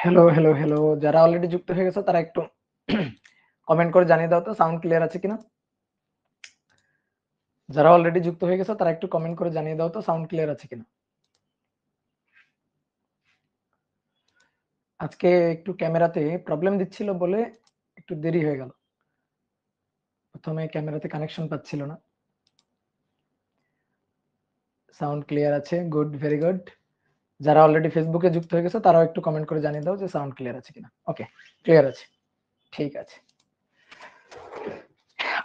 Hello, hello, hello. যারা already যুক্ত হয়ে গেছো তারা একটু কমেন্ট করে জানিয়ে দাও তো সাউন্ড ক্লিয়ার আছে কিনা? যারা অলরেডি যুক্ত হয়ে গেছো তারা একটু কমেন্ট করে জানিয়ে দাও তো সাউন্ড ক্লিয়ার আছে কিনা? আজকে একটু ক্যামেরাতে প্রবলেম দিচ্ছিল বলে একটু দেরি হয়ে গেল। প্রথমে ক্যামেরাতে কানেকশন পাচ্ছিল না। সাউন্ড ক্লিয়ার আছে, গুড, ভেরি গুড। যারা অলরেডি ফেসবুকে যুক্ত হয়ে গেছো তারাও একটু কমেন্ট করে জানিয়ে দাও যে সাউন্ড ক্লিয়ার আছে কিনা। ওকে, ক্লিয়ার আছে, ঠিক আছে।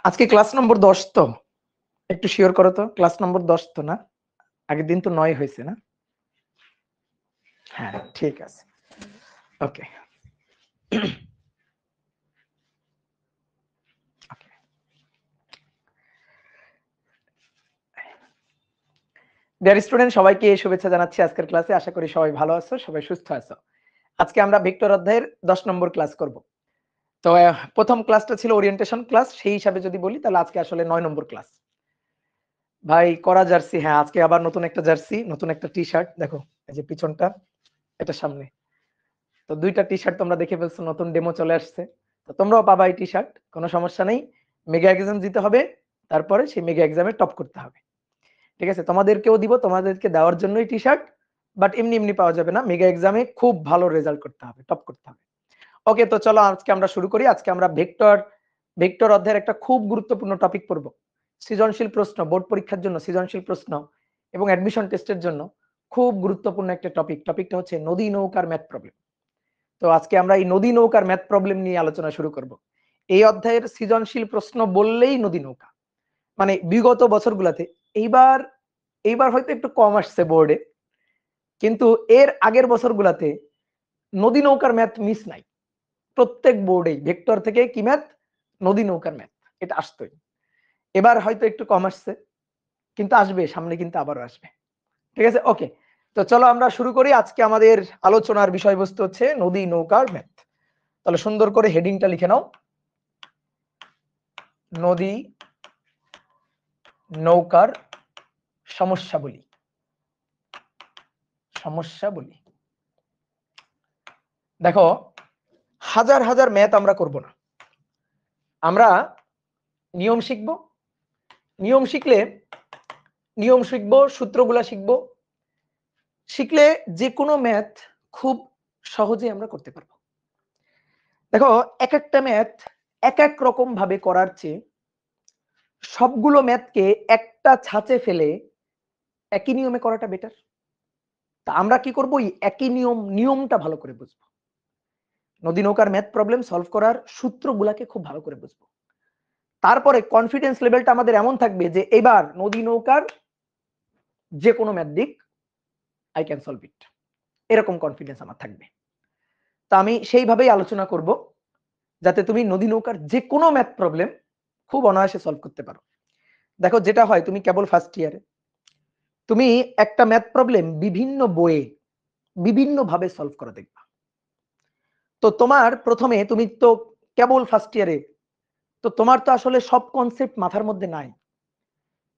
আজকে ক্লাস নম্বর 10 তো, একটু শিওর করো তো ক্লাস নম্বর 10 তো না? আগের দিন তো 9 হয়েছে না? হ্যাঁ, ঠিক আছে, ওকে। ডিয়ার স্টুডেন্ট, সবাইকে শুভেচ্ছা জানাচ্ছি আজকের ক্লাসে। আশা করি সবাই ভালো আছো, সবাই সুস্থ আছো। আজকে আমরা ভেক্টর অধ্যায়ের 10 নম্বর ক্লাস করব। তো প্রথম ক্লাসটা ছিল ওরিয়েন্টেশন ক্লাস, সেই হিসাবে যদি বলি তাহলে আজকে আসলে 9 নম্বর ক্লাস। ভাই করা জার্সি, হ্যাঁ আজকে আবার নতুন একটা জার্সি, নতুন একটা টি-শার্ট, দেখো এই যে পিছনটা, এটা সামনে। তো দুইটা টি-শার্ট তোমরা দেখে ফেলছো, নতুন ডেমো চলে আসছে। তো তোমরাও পাবা এই টি-শার্ট, কোনো সমস্যা নেই। মেগা এক্সাম দিতে হবে, তারপরে সেই মেগা এক্সামে টপ করতে হবে। ঠিক আছে, তোমাদেরকেও দিব, তোমাদেরকে দেওয়ার জন্যই টি-শার্ট, বাট এমনি এমনি পাওয়া যাবে না। মেগা এক্সামে খুব ভালো রেজাল্ট করতে হবে, টপ করতে হবে। ওকে, তো চলো আজকে আমরা শুরু করি। আজকে আমরা ভেক্টর অধ্যায়ের একটা খুব গুরুত্বপূর্ণ টপিক পড়ব। সৃজনশীল প্রশ্ন, বোর্ড পরীক্ষার জন্য সৃজনশীল প্রশ্ন এবং অ্যাডমিশন টেস্টের জন্য খুব গুরুত্বপূর্ণ একটা টপিক। টপিকটা হচ্ছে নদী নৌকার ম্যাথ প্রবলেম। তো আজকে আমরা এই নদী নৌকার ম্যাথ প্রবলেম নিয়ে আলোচনা শুরু করব। এই অধ্যায়ের সৃজনশীল প্রশ্ন বললেই নদী নৌকা, মানে বিগত বছরগুলোতে, এইবার এইবার হয়তো একটু কম আসছে বোর্ডে, কিন্তু এর আগের বছরগুলোতে নদী নৌকার ম্যাথ মিস নাই। প্রত্যেক বোর্ডেই ভেক্টর থেকে কি ম্যাথ, নদী নৌকার ম্যাথ, এটা আসতোই। এবার হয়তো একটু কম আসছে, কিন্তু আসবে, সামনে কিন্তু আবারও আসবে। ঠিক আছে, ওকে। তো চলো আমরা শুরু করি। আজকে আমাদের আলোচনার বিষয়বস্তু হচ্ছে নদী নৌকার ম্যাথ। তাহলে সুন্দর করে হেডিংটা লিখে নাও, নদী নৌকার সমস্যাবলী। সমস্যাবলী, দেখো হাজার হাজার ম্যাথ আমরা করব না, আমরা নিয়ম শিখব। নিয়ম শিখলে, নিয়ম শিখবো, সূত্রগুলা শিখবো, শিখলে যে কোনো ম্যাথ খুব সহজে আমরা করতে পারবো। দেখো এক একটা ম্যাথ এক এক রকম ভাবে করার চেয়ে সবগুলো ম্যাথকে একটা ছাঁচে ফেলে একই নিয়মে করাটা বেটার। তা আমরা কি করবো, একই নিয়মটা ভালো করে বুঝবো। নদী নৌকার ম্যাথ প্রবলেম সলভ করার সূত্রগুলাকে খুব ভালো করে বুঝবো। তারপরে কনফিডেন্স লেভেলটা আমাদের এমন থাকবে যে এবার নদী নৌকার যে কোনো ম্যাথ দিক, আই ক্যান সলভ ইট, এরকম কনফিডেন্স আমার থাকবে। তা আমি সেইভাবেই আলোচনা করব যাতে তুমি নদী নৌকার যে কোনো ম্যাথ প্রবলেম খুব অনায়াসে সলভ করতে পারো। দেখো যেটা হয়, তুমি কেবল ফার্স্ট ইয়ারে তুমি একটা ম্যাথ প্রবলেম বিভিন্ন বইয়ে বিভিন্ন ভাবে সলভ করা দেখবা। তো তোমার প্রথমে, তুমি তো কেবল ফার্স্ট ইয়ারে, তো তোমার তো আসলে সব কনসেপ্ট মাথার মধ্যে নাই।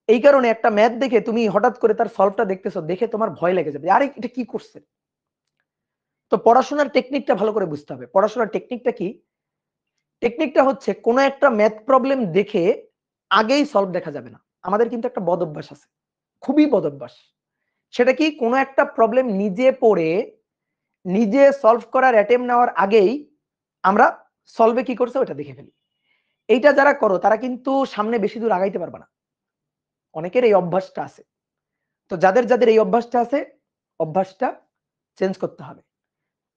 এই কারণে একটা ম্যাথ দেখে তুমি হঠাৎ করে তার সলভটা দেখতেছো, দেখে তোমার ভয় লেগে যাবে, আরে এটা কি করছে। তো পড়াশোনার টেকনিকটা ভালো করে বুঝতে হবে। পড়াশোনার টেকনিকটা কি? টেকনিকটা হচ্ছে কোনো একটা ম্যাথ প্রবলেম দেখে আগেই সলভ দেখা যাবে না। আমাদের কিন্তু একটা বদ অভ্যাস আছে, খুবই বদ অভ্যাস। সেটা কি, কোনো একটা প্রবলেম নিজে পড়ে নিজে সলভ করার অ্যাটেম্প নেওয়ার আগেই আমরা সলভে কি করছে ওটা দেখে ফেলি। এইটা যারা করো তারা কিন্তু সামনে বেশি দূর আগাইতে পারবে না। অনেকের এই অভ্যাসটা আছে। তো যাদের যাদের এই অভ্যাসটা আছে, অভ্যাসটা চেঞ্জ করতে হবে।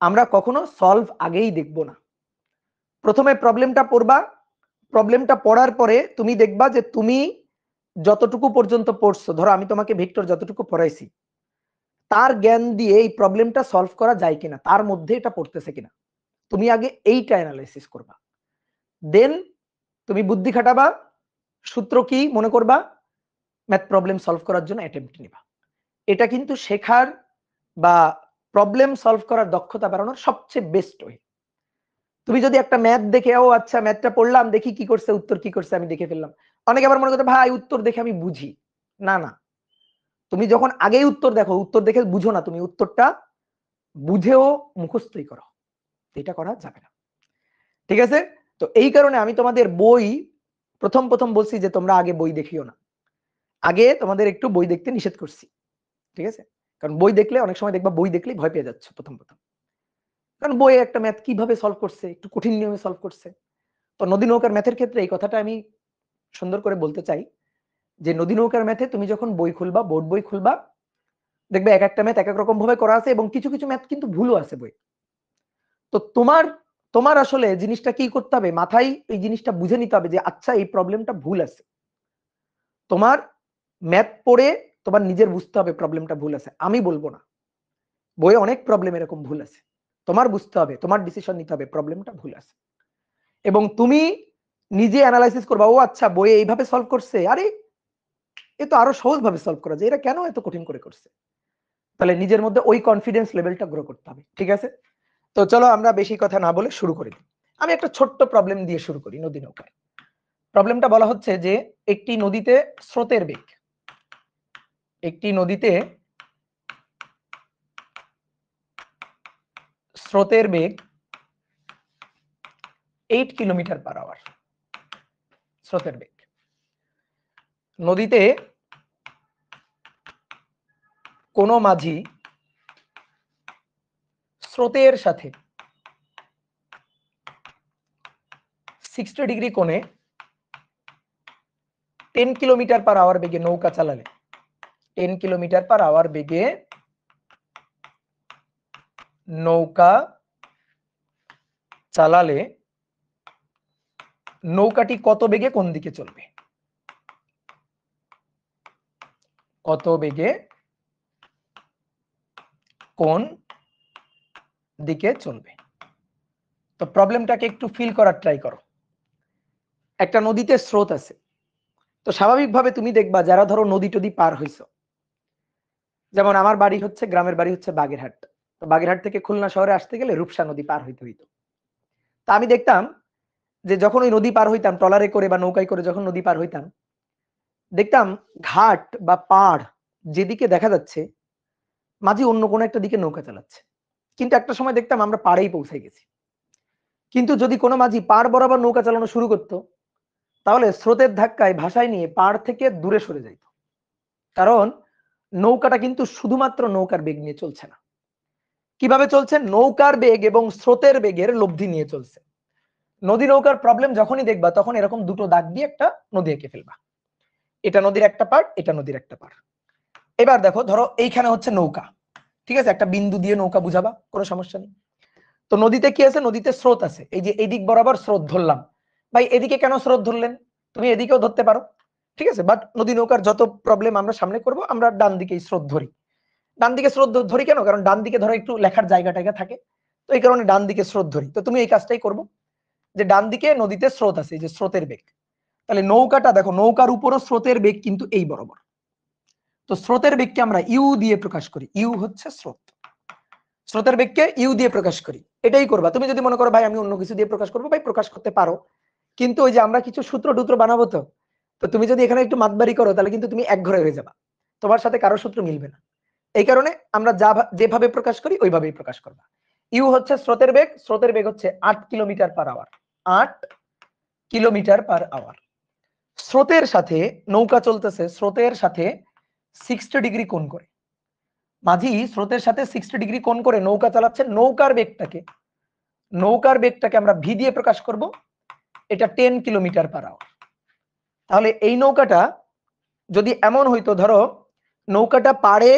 আমরা কখনো সলভ আগেই দেখব না। প্রথমে প্রবলেমটা পড়বা, প্রবলেমটা পড়ার পরে তুমি দেখবা যে তুমি যতটুকু পর্যন্ত পড়ছো, ধরো আমি তোমাকে ভেক্টর যতটুকু পড়াইছি তার জ্ঞান দিয়ে এই প্রবলেমটা সলভ করা যায় কিনা, তার মধ্যে এটা পড়তেছে কিনা, তুমি আগে এইটা অ্যানালাইসিস করবা। দেন তুমি বুদ্ধি খাটাবা, সূত্র কি মনে করবা, ম্যাথ প্রবলেম সলভ করার জন্য অ্যাটেম্প্ট নিবা। এটা কিন্তু শেখার বা প্রবলেম সলভ করার দক্ষতা বাড়ানোর সবচেয়ে বেস্ট ওয়ে। তুমি যদি একটা ম্যাথ দেখে, ও আচ্ছা ম্যাথটা পড়লাম, দেখি কি করছে, উত্তর কি করছে আমি দেখে ফেললাম, অনেকে আবার মনে করতে ভাই উত্তর দেখে আমি বুঝি, না না, তুমি যখন আগেই উত্তর দেখো, উত্তর দেখে বুঝো না, তুমি উত্তরটা বুঝেও মুখস্থই করো। এটা করা যাবে না, ঠিক আছে? তো এই কারণে আমি তোমাদের বই প্রথম বলছি যে তোমরা আগে বই দেখিও না, আগে তোমাদের একটু বই দেখতে নিষেধ করছি, ঠিক আছে? কারণ বই দেখলে অনেক সময় দেখবা বই দেখলেই ভয় পেয়ে যাচ্ছ প্রথম কারণ বইয়ে একটা ম্যাথ কিভাবে সলভ করছে, একটু কঠিন নিয়মে সলভ করছে। তো নদী নৌকার ম্যাথের ক্ষেত্রে এই কথাটা আমি সুন্দর করে বলতে চাই যে নদী নৌকার ম্যাথে তুমি যখন বই খুলবা, বোর্ড বই খুলবা, দেখবে এক একটা ম্যাথ এক এক রকম ভাবে করা আছে এবং কিছু কিছু ম্যাথ কিন্তু ভুলও আছে বই। তো তোমার আসলে জিনিসটা কি করতে হবে, মাথায় এই জিনিসটা বুঝে নিতে হবে যে আচ্ছা এই প্রবলেমটা ভুল আছে। তোমার ম্যাথ পড়ে তোমার নিজের বুঝতে হবে প্রবলেমটা ভুল আছে, আমি বলবো না। বইয়ে অনেক প্রবলেম এরকম ভুল আছে, তোমার বুঝতে হবে, তোমার ডিসিশন নিতে হবে প্রবলেমটা ভুল আছে এবং তুমি নিজে অ্যানালাইসিস করবা, ও আচ্ছা বইয়ে এইভাবে সলভ করছে, আরে এ তো আরো সহজ ভাবে সলভ করা যায়, এরা কেন এত কঠিন করে করছে। তাহলে নিজের মধ্যে ওই কনফিডেন্স লেভেলটা গ্রো করতে হবে, ঠিক আছে? তো চলো আমরা বেশি কথা না বলে শুরু করি। আমি একটা ছোট্ট প্রবলেম দিয়ে শুরু করি নদী নৌকায়। প্রবলেমটা বলা হচ্ছে যে একটি নদীতে স্রোতের বেগ, একটি নদীতে স্রোতের বেগ 8 কিলোমিটার পার আওয়ার। স্রোতের বেগ নদীতে কোনো মাঝি স্রোতের সাথে 60 ডিগ্রি কোণে 10 কিলোমিটার পার আওয়ার বেগে নৌকা চালালে, 10 কিলোমিটার পার আওয়ার বেগে নৌকা চালালে নৌকাটি কত বেগে কোন দিকে চলবে? কত বেগে কোন দিকে চলবে? তো প্রবলেমটাকে একটু ফিল করার ট্রাই করো। একটা নদীতে স্রোত আছে, তো স্বাভাবিকভাবে তুমি দেখবা যারা ধরো নদী টদী পার হইছো, যেমন আমার বাড়ি হচ্ছে, গ্রামের বাড়ি হচ্ছে বাগেরহাট, তো বাগেরহাট থেকে খুলনা শহরে আসতে গেলে রূপসা নদী পার হইতে হইতো। তা আমি দেখতাম যে যখন ওই নদী পার হইতাম ট্রলারে করে বা নৌকায় করে, যখন নদী পার হইতাম দেখতাম ঘাট বা পাড় যেদিকে দেখা যাচ্ছে মাঝি অন্য কোনো একটা দিকে নৌকা চালাচ্ছে, কিন্তু একটা সময় দেখতাম আমরা পাড়েই পৌঁছে গেছি। কিন্তু যদি কোনো মাঝি পাড় বরাবর নৌকা চালানো শুরু করতো, তাহলে স্রোতের ধাক্কায় ভাসায় নিয়ে পাড় থেকে দূরে সরে যাইত, কারণ নৌকাটা কিন্তু শুধুমাত্র নৌকার বেগ নিয়ে চলছে না। কিভাবে চলছে? নৌকার বেগ এবং স্রোতের বেগের লব্ধি নিয়ে চলছে। নদী নৌকার প্রবলেম যখনই দেখবা তখন এরকম দুটো দাগ দিয়ে একটা নদী এঁকে ফেলবা, এটা নদীর একটা পার্ট, এটা নদীর একটা পার্ট। এবার দেখো, ধরো এইখানে হচ্ছে নৌকা, ঠিক আছে, একটা বিন্দু দিয়ে নৌকা বুঝাবা, কোনো সমস্যা নেই। তো নদীতে কি আছে? নদীতে স্রোত আছে, এই যে এদিক বরাবর স্রোত ধরলাম। ভাই এদিকে কেন স্রোত ধরলেন? তুমি এদিকেও ধরতে পারো, ঠিক আছে, বাট নদী নৌকার যত প্রবলেম আমরা সামনে করব, আমরা ডান দিকেই স্রোত ধরি। ডান দিকে স্রোত ধরি কেন? কারণ ডান দিকে ধরো একটু লেখার জায়গা টায়গা থাকে, তো এই কারণে ডান দিকে স্রোত ধরি। তো তুমি এই কাজটাই করবো যে ডান দিকে নদীতে স্রোত আছে, এই যে স্রোতের বেগ, তাহলে নৌকাটা দেখো, নৌকার উপরও স্রোতের বেগ কিন্তু এই বরাবর। তো স্রোতের বেগকে আমরা ইউ দিয়ে প্রকাশ করি, ইউ হচ্ছে স্রোত, স্রোতের বেগকে ইউ দিয়ে প্রকাশ করি। এটাই করবা। তুমি যদি মনে করো ভাই আমি অন্য কিছু দিয়ে প্রকাশ করবো, ভাই প্রকাশ করতে পারো, কিন্তু ওই যে আমরা কিছু সূত্র টুত্র বানাবো, তো তুমি যদি এখানে একটু মাতবাড়ি করো তাহলে কিন্তু তুমি এক ঘরে হয়ে যাবা, তোমার সাথে কারো সূত্র মিলবে না। এই কারণে আমরা যেভাবে প্রকাশ করি ওইভাবেই প্রকাশ করবা। ইউ হচ্ছে স্রোতের বেগ, স্রোতের বেগ হচ্ছে 8 kilometre per hour, 8 kilometre per hour. স্রোতের সাথে নৌকা চলতেছে, স্রোতের সাথে 60 ডিগ্রি কোণ করে, মাঝি স্রোতের সাথে 60 ডিগ্রি কোণ করে নৌকা চালাচ্ছে। নৌকার বেগটাকে আমরা ভি দিয়ে প্রকাশ করব, এটা 10 কিলোমিটার পার আওয়ার। তাহলে এই নৌকাটা যদি এমন হইতো, ধরো নৌকাটা পাড়ে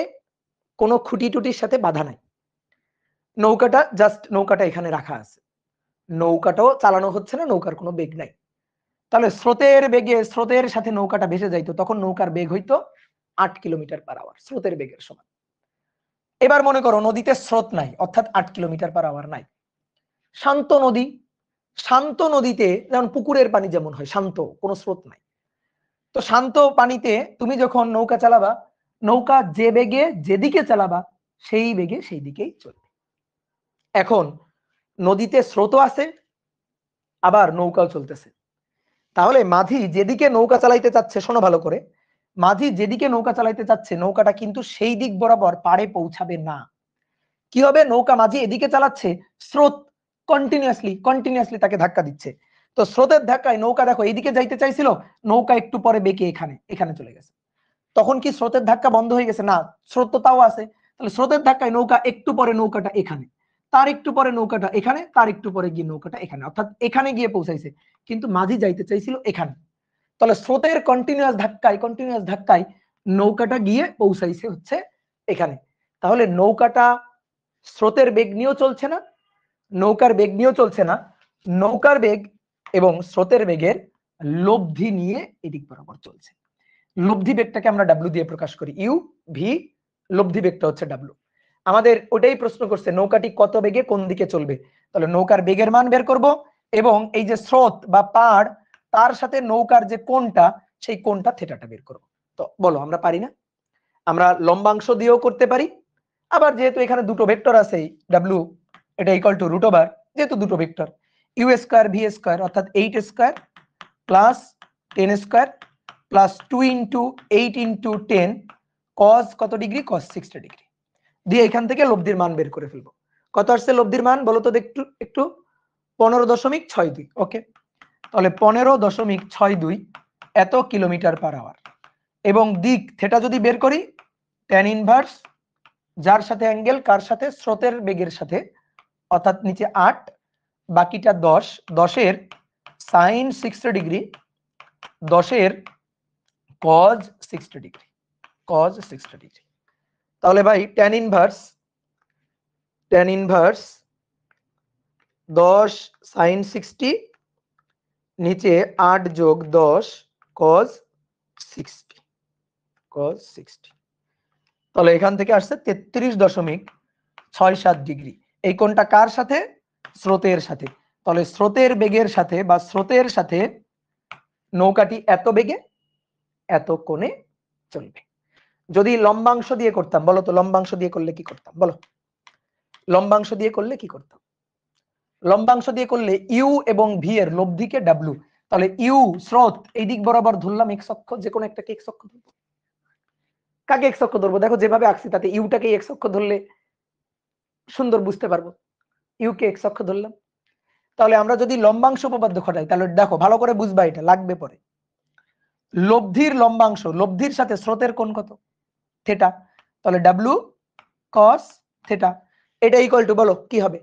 কোনো খুঁটি টুটির সাথে বাধা নাই, নৌকাটা জাস্ট নৌকাটা এখানে রাখা আছে, নৌকাটাও চালানো হচ্ছে না, নৌকার কোনো বেগ নাই, তাহলে স্রোতের বেগে স্রোতের সাথে নৌকাটা ভেসে যাইতো, তখন নৌকার বেগ হইতো 8 কিলোমিটার পার আওয়ার, স্রোতের বেগের সমান। এবার মনে করো নদীতে স্রোত নাই, অর্থাৎ 8 কিলোমিটার পার আওয়ার নাই, শান্ত নদী। শান্ত নদীতে যেমন পুকুরের পানি যেমন হয় শান্ত, কোনো স্রোত নাই, তো শান্ত পানিতে তুমি যখন নৌকা চালাবা, নৌকা যে বেগে যেদিকে চালাবা সেই বেগে সেই দিকেই চলবে। এখন নদীতে স্রোত আছে, আবার নৌকাও চলতেছে, তাহলে মাঝি যেদিকে নৌকা চালাইতে চাচ্ছে, শোনো ভালো করে, মাঝি যেদিকে নৌকা চালাইতে চাচ্ছে নৌকাটা কিন্তু সেই দিক বরাবর পাড়ে পৌঁছাবে না। কি হবে? নৌকা মাঝি এদিকে চালাচ্ছে, স্রোত কন্টিনিউয়াসলি তাকে ধাক্কা দিচ্ছে। তো স্রোতের ধাক্কায় নৌকা দেখো এইদিকে যাইতে চাইছিল, নৌকা একটু পরে বেঁকে এখানে চলে গেছে। তখন কি স্রোতের ধাক্কা বন্ধ হয়ে গেছে? না, স্রোত তো তাও আছে। তাহলে স্রোতের ধাক্কায় নৌকা একটু পরে নৌকাটা এখানে, তার একটু পরে নৌকাটা এখানে, তার একটু পরে গিয়ে নৌকাটা এখানে, অর্থাৎ এখানে গিয়ে পৌঁছাইছে, কিন্তু মাঝি যাইতে চাইছিল এখানে। তাহলে স্রোতের কন্টিনিউয়াস ধাক্কায় নৌকাটা গিয়ে পৌঁছাইছে হচ্ছে এখানে। তাহলে নৌকাটা স্রোতের বেগ নিয়েও চলছে না, নৌকার বেগ নিয়েও চলছে না, নৌকার বেগ এবং স্রোতের বেগের লব্ধি নিয়ে এদিক বরাবর চলছে। লব্ধি বেগটাকে আমরা ডাব্লিউ দিয়ে প্রকাশ করি, ইউ ভি, লব্ধি বেগটা হচ্ছে ডাব্লিউ। আমাদের ওটাই প্রশ্ন করছে নৌকাটি কত বেগে কোন দিকে চলবে। তাহলে নৌকার বেগের মান বের করব এবং এই যে স্রোত বা পাড় তার সাথে নৌকার যে কোণটা, সেই কোণটা থেটাটা বের করব। তো বলো আমরা পারি না? আমরা লম্বাংশ দিয়েও করতে পারি, আবার যেহেতু এখানে দুটো ভেক্টর আছে ডাব্লিউ, এটা ইকুয়াল টু রুট ওভার, যেহেতু দুটো vector, u square V square অর্থাৎ 8 square plus 10 square plus 2 into 8 into 10 cos কত ডিগ্রি, কস 60 ডিগ্রি দিয়ে এখান থেকে লব্ধির মান বের করে ফেলবো। কত আসছে লব্ধির মান বলো তো একটু 15.62। ওকে, তাহলে 15.62 এত কিলোমিটার পার আওয়ার। এবং দিক থেটা যদি বের করি, ট্যান ইনভার্স যার সাথে অ্যাঙ্গেল কার সাথে, স্রোতের বেগের সাথে, অর্থাৎ নিচে 8 বাকিটা 10, 10-এর সাইন 60 ডিগ্রি, 10-এর কজ 60 ডিগ্রি, কজ 60 ডিগ্রি। তাহলে ভাই ট্যান ইনভার্স 10 সাইন 60 নিচে 8 যোগ 10 কজ 60, কজ 60। তাহলে এখান থেকে আসছে 33.67 ডিগ্রি। এই কোণটা কার সাথে, স্রোতের সাথে। তাহলে স্রোতের বেগের সাথে বা স্রোতের সাথে নৌকাটি এত বেগে এত কোণে চলবে। যদি লম্বাংশ দিয়ে করতাম, বলো তো লম্বাংশ দিয়ে করলে কি করতাম, বলো লম্বাংশ দিয়ে করলে কি করতাম? লম্বাংশ দিয়ে করলে ইউ এবং ভি এর লব্ধিকে ডাব্লিউ, তাহলে ইউ স্রোত এই দিক বরাবর ধরলাম এক্স অক্ষ, যে কোনো একটাকে এক্স অক্ষ ধরবো। কাকে এক্স অক্ষ ধরবো? দেখো যেভাবে আঁকছি তাতে ইউটাকে এক্স অক্ষ ধরলে সুন্দর বুঝতে পারবো, ইউকে এক্স অক্ষ ধরলাম। তাহলে আমরা যদি লম্বাংশ উপপাদ্য খটাই, তাহলে দেখো ভালো করে বুঝবা, এটা লাগবে পরে। লব্ধির লম্বাংশ, লব্ধির সাথে স্রোতের কোণ কত, থেটা, তাহলে ডাব্লিউ কস থেটা, এটা ইকুয়াল টু বলো কি হবে,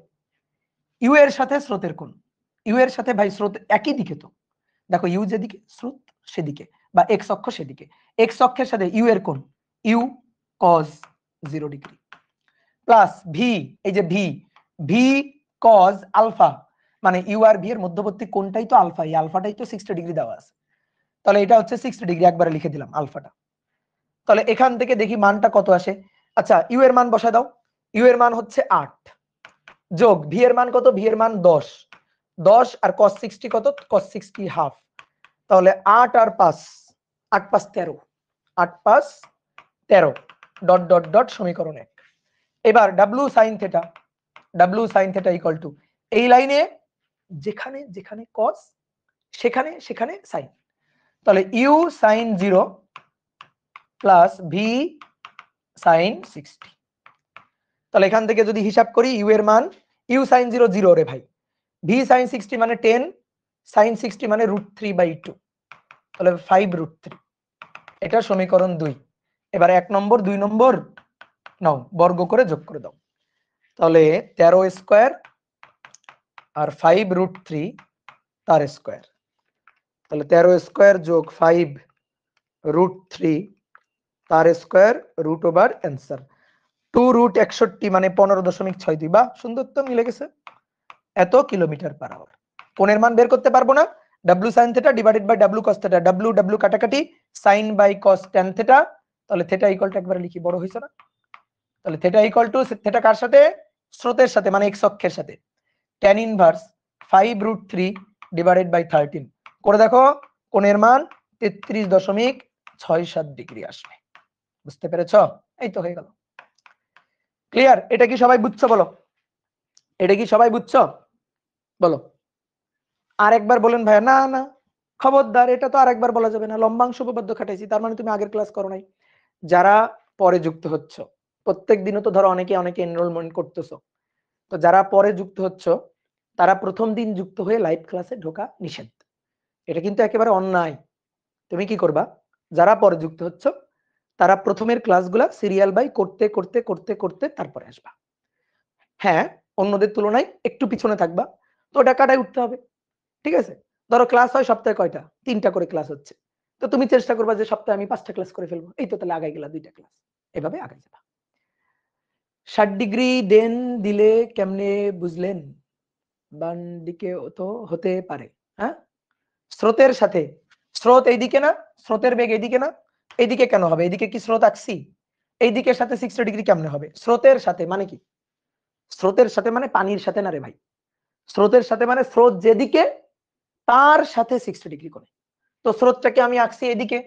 ইউ এর সাথে স্রোতের কোণ, ইউ এর সাথে ভাই স্রোত একই দিকে, তো দেখো ইউ যেদিকে স্রোত সেদিকে, বা এক্স অক্ষ সেদিকে, এক্স অক্ষের সাথে ইউ এর কোণ u cos 0 degree plus v, এই যে ভি, ভি কস আলফা, মানে ইউ আর ভি এর মধ্যবর্তী কোণটাই তো আলফা, এই আলফাটাই তো 60 ডিগ্রি দেওয়া আছে, তাহলে এটা হচ্ছে 60 ডিগ্রি, একবারে লিখে দিলাম আলফাটা। তাহলে এখান থেকে দেখি মানটা কত আসে। আচ্ছা ইউ এর মান বসায় দাও, ইউ এর মান হচ্ছে 8 যোগ ভি এর মান কত, ভি এর মান 10, 10 আর cos 60 কত, cos 60 হাফ, তাহলে 8 আর 5, 8 5 13, 8 5 13 ডট ডট ডট সমীকরণ 1। এবার ডাব্লিউ সাইন থেটা ইকুয়াল টু এই লাইনে যেখানে যেখানে cos সেখানে সেখানে সাইন, তাহলে u sine 0 plus v sine 60। তাহলে এখান থেকে যদি হিসাব করি ইউ এর মান, ইউ সাইন 0 0 রে ভাই, ভি সাইন 60 মানে 10, সাইন 60 মানে √3/2, তাহলে 5√3, এটা সমীকরণ 2। এবার 1 নম্বর 2 নম্বর নাও বর্গ করে যোগ করে দাও, তাহলে 13 স্কয়ার আর 5√3 তার স্কয়ার, তাহলে 13 স্কয়ার যোগ 5√3 তার স্কয়ার রুট ওভার অ্যান্সার 2√61 মানে 15.62, বা সুন্দর তো মিলে গেছে, এত কিলোমিটার পার আওয়ার। কোণের মান বের করতে পারবো না, W sine theta divided by W cos theta, W W কাটাকাটি, sine by cos tan theta, তাহলে থেটা ইকুয়াল টু একবারে লিখি, বড় হইছে না, তাহলে থেটা ইকুয়াল টু, থেটা কার সাথে, স্রোতের সাথে মানে এক্স অক্ষের সাথে, ট্যান ইনভার্স 5√3 ডিভাইডেড বাই 13 করে দেখো, কোণের মান 33.67 ডিগ্রি আসবে। বুঝতে পেরেছো? এই তো হয়ে গেল, ক্লিয়ার? এটা কি সবাই বুঝছো বলো, এটা কি সবাই বুঝছো বলো? আর একবার বলেন ভাইয়া, না না খবরদার, এটা তো আর একবার বলা যাবে না, লম্বাংশ উপপাদ্য খাটাইছি, তার মানে তুমি আগের ক্লাস করো নাই। যারা পরে যুক্ত হচ্ছ, প্রত্যেক দিনও তো ধরো অনেকে এনরোলমেন্ট করতেছো, তো যারা পরে যুক্ত হচ্ছ তারা প্রথম দিন যুক্ত হয়ে লাইভ ক্লাসে ঢোকা নিষেধ। এটা কিন্তু একেবারে অন্যায়। তুমি কি করবা, যারা পরে যুক্ত হচ্ছ তারা প্রথমের ক্লাসগুলা সিরিয়াল বাই করতে করতে করতে করতে তারপরে আসবা। হ্যাঁ, অন্যদের তুলনায় একটু পিছনে থাকবা, তো ওটা কাটায় উঠতে হবে। ঠিক আছে? ধরো ক্লাস হয় সপ্তাহে কয়টা, 3টা করে ক্লাস হচ্ছে। তো তুমি চেষ্টা করবা যে সপ্তাহে আমি 5টা ক্লাস করে ফেলবো। এই তো তাহলে আগাই গেলা 2টা ক্লাস। এভাবে আগাই যাবা। 60 ডিগ্রি দেন দিলে কেমনে বুঝলেন? বাম দিকে তো হতে পারে। হ্যাঁ, স্রোতের সাথে, স্রোত এইদিকে না, স্রোতের বেগ এইদিকে না, এইদিকে কেন হবে? এইদিকে কি স্রোত আঁকছি? এইদিকের সাথে 60 ডিগ্রি কেমনে হবে? স্রোতের সাথে মানে কি? স্রোতের সাথে মানে পানির সাথে না রে ভাই। স্রোতের সাথে মানে স্রোত যেদিকে তার সাথে 60 ডিগ্রি কোণে। তো স্রোতটাকে আমি আঁকছি এদিকে,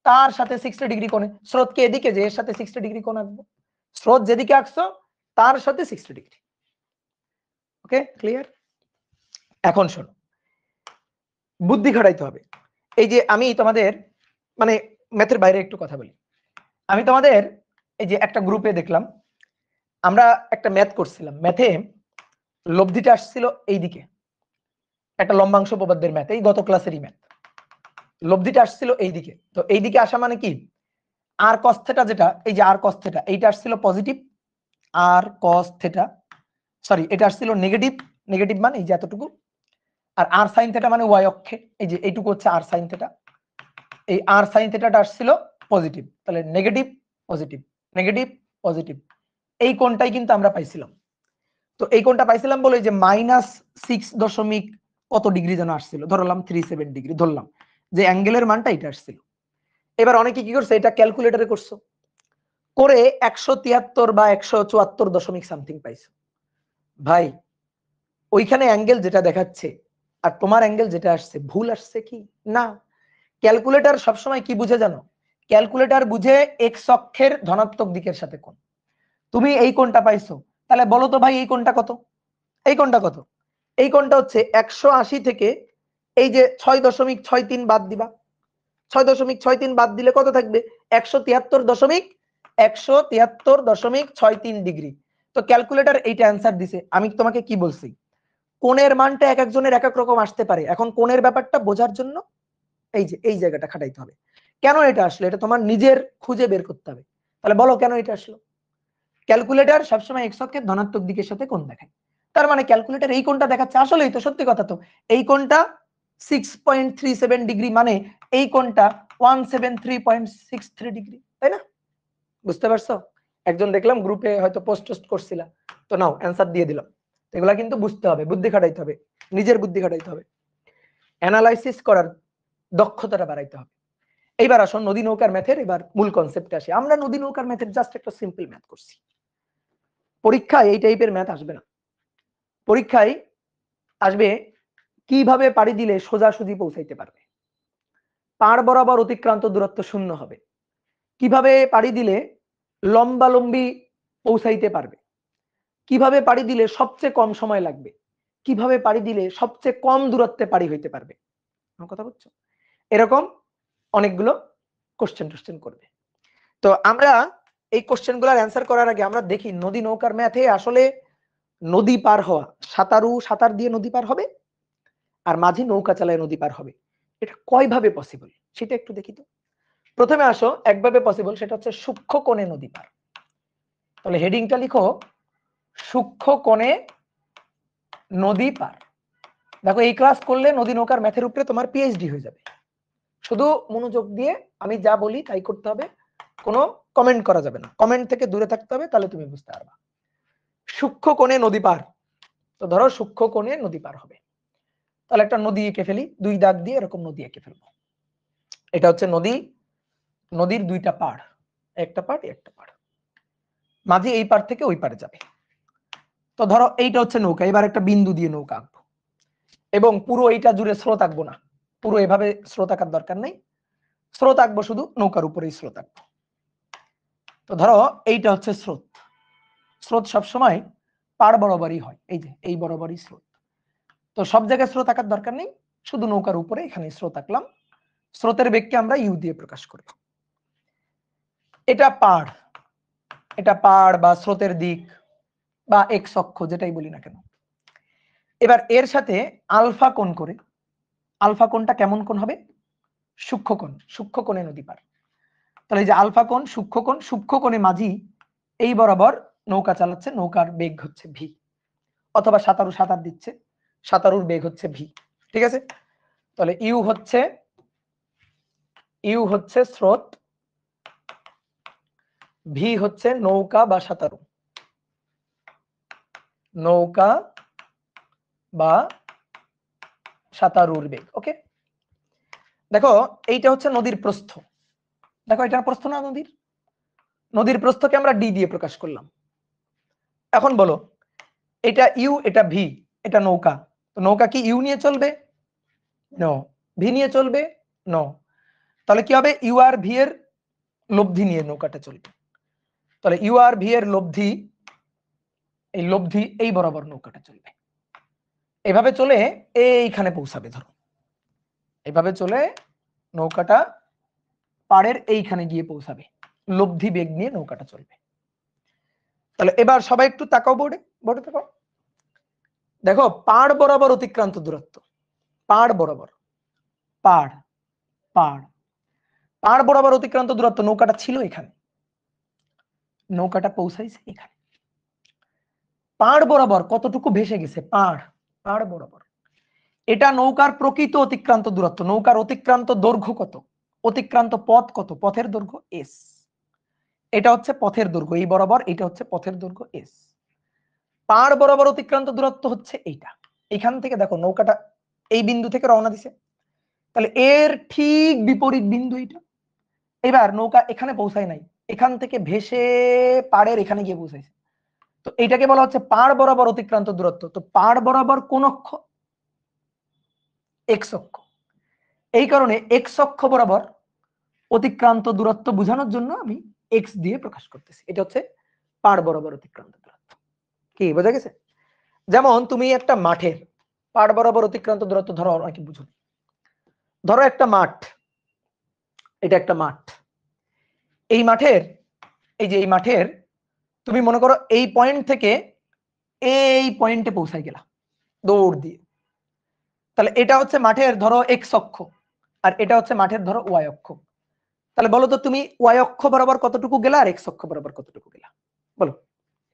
তার সাথে 60 ডিগ্রি কোণে। স্রোতকে এদিকে যে এর সাথে 60 ডিগ্রি কোণ আঁকবো। স্রোত যেদিকে আঁকছো তার সাথে 60 ডিগ্রি। ওকে, ক্লিয়ার? এখন শোনো, বুদ্ধি খাটাইতে হবে। এই যে আমি তোমাদের মানে ম্যাথের বাইরে একটু কথা বলি। আমি তোমাদের এই যে একটা গ্রুপে দেখলাম, আমরা একটা ম্যাথ করছিলাম। ম্যাথে লব্ধিটা আসছিল এইদিকে, একটা লম্বাংশ উপপাদ্যের ম্যাথ, এই গত ক্লাসেরই ম্যাথ। লব্ধিটা আসছিল এইদিকে। তো এইদিকে আসা মানে কি, আর cos থিটা, যেটা এই যে আর cos থিটা, এইটা আসছিল পজিটিভ, আর cos থিটা সরি এটা আসছিল নেগেটিভ, নেগেটিভ মানে এই যে এতটুকু, আর আর sin থিটা মানে y অক্ষে, এই যে এইটুকু হচ্ছে আর sin থিটা, এই আর sin থিটাটা আসছিল পজিটিভ। তাহলে নেগেটিভ পজিটিভ নেগেটিভ পজিটিভ, এই কোণটাই কিন্তু আমরা পাইছিলাম। তো এই কোণটা পাইছিলাম বলে যে -6 দশমিক কত ডিগ্রি যেন আসছিল, ধরলাম 37 ডিগ্রি, ধরলাম যে অ্যাঙ্গেলের মানটা এটা আসছিল। এবার অনেকে কি করছে, এটা ক্যালকুলেটরে করছো, করে 173 বা 174 দশমিক সামথিং পাইছো। ভাই ওইখানে অ্যাঙ্গেল যেটা দেখাচ্ছে আর তোমার অ্যাঙ্গেল যেটা আসছে, ভুল আসছে কি না? ক্যালকুলেটর সবসময় কি বুঝে জানো? ক্যালকুলেটর বুঝে এক্স অক্ষের ধনাত্মক দিকের সাথে কোণ। তুমি এই কোণটা পাইছো, তাহলে বলো তো ভাই এই কোণটা কত? এই কোণটা কত? এই কোণটা হচ্ছে 180 থেকে এই যে 6.63 বাদ দিবা। 6.63 বাদ দিলে কত থাকবে? 173.63 ডিগ্রি। তো ক্যালকুলেটর এইটা অ্যান্সার দিছে। আমি তোমাকে কি বলছি, কোণের মানটা এক একজনের এক এক রকম আসতে পারে। এখন কোণের ব্যাপারটা বোঝার জন্য এই যে এই জায়গাটা খাটাইতে হবে। কেন এটা আসলো এটা তোমার নিজের খুঁজে বের করতে হবে। তাহলে বলো কেন এটা আসলো? ক্যালকুলেটর সবসময় এক্স অক্ষের ধনাত্মক দিকের সাথে কোণ দেখায়। তার মানে ক্যালকুলেটর এই কোণটা দেখাচ্ছে, আসলেই তো সত্যি কথা তো। এই কোণটা 6.37 ডিগ্রি, মানে এই কোণটা 173.63 ডিগ্রি, তাই না? বুঝতে পারছো? একজন দেখলাম গ্রুপে হয়তো পোস্ট করছিলা, তো নাও অ্যান্সার দিয়ে দিলাম। এগুলা কিন্তু বুঝতে হবে, বুদ্ধি খাটাইতে হবে, নিজের বুদ্ধি খাটাইতে হবে, অ্যানালাইসিস করার দক্ষতাটা বাড়াইতে হবে। এইবার আসুন নদী নৌকার ম্যাথের এবার মূল কনসেপ্টে আসি। আমরা নদী নৌকার ম্যাথের জাস্ট একটা সিম্পল ম্যাথ করছি। পরীক্ষায় এই টাইপের ম্যাথ আসবে না। পরীক্ষায় আসবে কিভাবে পাড়ি দিলে সোজাসুজি পৌঁছাইতে পারবে, পাড় বরাবর অতিক্রান্ত দূরত্ব 0 হবে, কিভাবে পাড়ি দিলে লম্বালম্বি পৌঁছাইতে পারবে, কিভাবে পাড়ি দিলে সবচেয়ে কম সময় লাগবে, কিভাবে পাড়ি দিলে সবচেয়ে কম দূরত্বে পাড়ি হইতে পারবে। আমার কথা বুঝছো? এরকম অনেকগুলো কোশ্চেন করবে। তো আমরা এই কোশ্চেনগুলোর অ্যান্সার করার আগে আমরা দেখি নদী নৌকার ম্যাথে আসলে নদী পার হওয়া, সাঁতার দিয়ে নদী পার হবে আর মাঝি নৌকা চালায় নদী পার হবে, এটা কয়ভাবে পসিবল সেটা একটু দেখি তো। প্রথমে আসো একভাবে পসিবল, সেটা হচ্ছে সূক্ষ্ম কোণে নদী পার। তাহলে হেডিংটা লিখো সূক্ষ্ম কোণে নদী পার। দেখো এই ক্লাস করলে নদী নৌকার ম্যাথের উপরে তোমার পিএইচডি হয়ে যাবে। শুধু মনোযোগ দিয়ে আমি যা বলি তাই করতে হবে, কোনো কমেন্ট করা যাবে না, কমেন্ট থেকে দূরে থাকতে হবে, তাহলে তুমি বুঝতে পারবা। সূক্ষ্ম কোণে নদী পার, তো ধরো সূক্ষ্ম কোণে নদী পার হবে, তাহলে একটা নদী এঁকে ফেলি, 2 দাগ দিয়ে এরকম নদী এঁকে ফেলবো। এটা হচ্ছে নদী, নদীর 2টা পাড়, একটা পাড় একটা পাড়, মাঝে এই পাড় থেকে ওই পাড়ে যাবে। তো ধরো এইটা হচ্ছে নৌকা, এবার একটা বিন্দু দিয়ে নৌকা আঁকবো, এবং পুরো এইটা জুড়ে স্রোত আঁকবো না, পুরো এভাবে স্রোত আঁকার দরকার নেই, স্রোত আঁকবো শুধু নৌকার উপরেই স্রোত আঁকবো। তো ধরো এইটা হচ্ছে স্রোত, স্রোত সবসময় পাড় বরাবরই হয়, এই যে এই বরাবরই স্রোত। তো সব জায়গায় স্রোত আঁকার দরকার নেই, শুধু নৌকার উপরে এখানে স্রোত আঁকলাম। স্রোতের বেগকে আমরা ইউ দিয়ে প্রকাশ করব। এটা পাড়, এটা পাড় বা স্রোতের দিক বা এক্স অক্ষ যেটাই বলি না কেন। এবার এর সাথে আলফা কোণ করে, আলফা কোণটা কেমন কোণ হবে? সূক্ষ্মকোণ, সূক্ষ্মকোণে নদী পার। তাহলে এই যে আলফা কোণ, সূক্ষ্মকোণ, সূক্ষ্মকোণে মাঝি এই বরাবর নৌকা চালাচ্ছে, নৌকার বেগ হচ্ছে ভি, অথবা সাঁতারু সাঁতার দিচ্ছে, সাঁতারুর বেগ হচ্ছে ভি। ঠিক আছে, তাহলে ইউ হচ্ছে স্রোত, ভি হচ্ছে নৌকা বা সাঁতারু, নৌকা বা সাঁতারুর বেগ। ওকে, দেখো এইটা হচ্ছে নদীর প্রস্থ, দেখো এটার প্রস্থ না নদীর, নদীর প্রস্থকে আমরা ডি দিয়ে প্রকাশ করলাম। এখন বলো এটা ইউ, এটা ভি, এটা নৌকা, তো নৌকা কি ইউ নিয়ে চলবে? নো। ভি নিয়ে চলবে? নো। তাহলে কি হবে? ইউ আর ভি এর লব্ধি নিয়ে নৌকাটা চলবে। তাহলে ইউ আর ভি এর লব্ধি, এই লব্ধি এই বরাবর নৌকাটা চলবে, এভাবে চলে এইখানে পৌঁছাবে। ধরো এভাবে চলে নৌকাটা পাড়ের এইখানে গিয়ে পৌঁছাবে, লব্ধি বেগ নিয়ে নৌকাটা চলবে। তাহলে এবার সবাই একটু তাকাও বোর্ডে, বোর্ডে তাকাও। দেখো পাড় বরাবর অতিক্রান্ত দূরত্ব, পাড় বরাবর, পাড় পাড় পাড় বরাবর অতিক্রান্ত দূরত্ব, নৌকাটা ছিল এখানে, নৌকাটা পৌঁছাইছে এখানে, পাড় বরাবর কতটুকু ভেসে গেছে? পাড়, পাড় বরাবর। এটা নৌকার প্রকৃত অতিক্রান্ত দূরত্ব, নৌকার অতিক্রান্ত দৈর্ঘ্য কত? অতিক্রান্ত পথ কত? পথের দৈর্ঘ্য এস। এটা হচ্ছে পথের দৈর্ঘ্য, এই বরাবর এটা হচ্ছে পথের দৈর্ঘ্য এস। পাড় বরাবর অতিক্রান্ত দূরত্ব হচ্ছে এইটা। এখান থেকে দেখো নৌকাটা এই বিন্দু থেকে রওনা দিছে, তাহলে এর ঠিক বিপরীত বিন্দু এটা। এবার নৌকা এখানে পৌঁছায় নাই, এখান থেকে ভেসে পাড়ের এখানে গিয়ে পৌঁছাইছে, তো এইটাকে বলা হচ্ছে পাড় বরাবর অতিক্রান্ত দূরত্ব। তো পাড় বরাবর কোন অক্ষ? এক্স অক্ষ। এই কারণে এক্স অক্ষ বরাবর অতিক্রান্ত দূরত্ব বোঝানোর জন্য আমি এক্স দিয়ে প্রকাশ করতেছি। এটা হচ্ছে পাড় বরাবর অতিক্রান্ত দূরত্ব। কি বোঝা গেছে? যেমন তুমি একটা মাঠের পাড় বরাবর অতিক্রান্ত দূরত্ব ধরো, অনেকে বুঝো, ধরো একটা মাঠ, এটা একটা মাঠ, এই মাঠের, এই যে এই মাঠের তুমি মনে করো এই পয়েন্ট থেকে এই পয়েন্টে পৌঁছাই গেলা দৌড় দিয়ে, তাহলে এটা হচ্ছে মাঠের ধরো এক্স অক্ষ, আর এটা হচ্ছে মাঠের ধরো ওয়াই অক্ষ। তাহলে বলো তো তুমি ওয়াই অক্ষ বরাবর কতটুকু গেলা আর এক্স অক্ষ বরাবর কতটুকু গেলা? বলো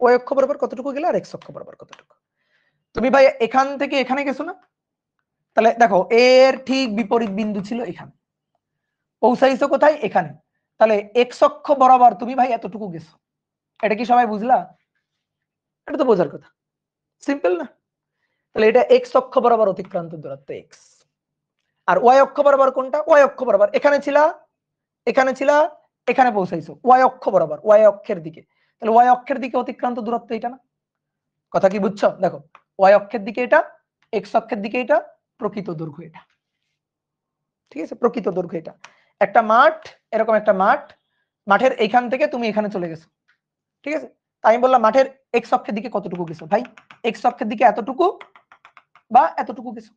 ওয়াই অক্ষ বরাবর কতটুকু গেলা আর এক্স অক্ষ বরাবর কতটুকু? তুমি ভাই এখান থেকে এখানে গেছো না? তাহলে দেখো এর ঠিক বিপরীত বিন্দু ছিল এখানে, পৌঁছাইছো কোথায়? এখানে। তাহলে এক্স অক্ষ বরাবর তুমি ভাই এতটুকু গেছো। এটা কি সবাই বুঝলা? এটা তো বোঝার কথা, সিম্পল না? তাহলে এটা এক্স অক্ষ বরাবর অতিক্রান্ত দূরত্ব এক্স। আর ওয়াই অক্ষ বরাবর কোনটা? ওয়াই অক্ষ বরাবর এখানে ছিলা, এখানে ছিলা, এখানে পৌঁছাইছো, ওয়াই অক্ষ বরাবর, ওয়াই অক্ষের দিকে। তাহলে ওয়াই অক্ষের দিকে অতিক্রান্ত দূরত্ব এটা না? কথা কি বুঝছো? দেখো ওয়াই অক্ষের দিকে এটা, এক্স অক্ষের দিকে এটা, প্রকৃত দৈর্ঘ্য এটা। ঠিক আছে, প্রকৃত দৈর্ঘ্য এটা। একটা মাঠ, এরকম একটা মাঠ, মাঠের এইখান থেকে তুমি এখানে চলে গেছো। ঠিক আছে, তাই আমি বললাম মাঠের এক্স অক্ষের দিকে কতটুকু গেছো? ভাই এক্স অক্ষের দিকে এতটুকু বা এতটুকু গেছো।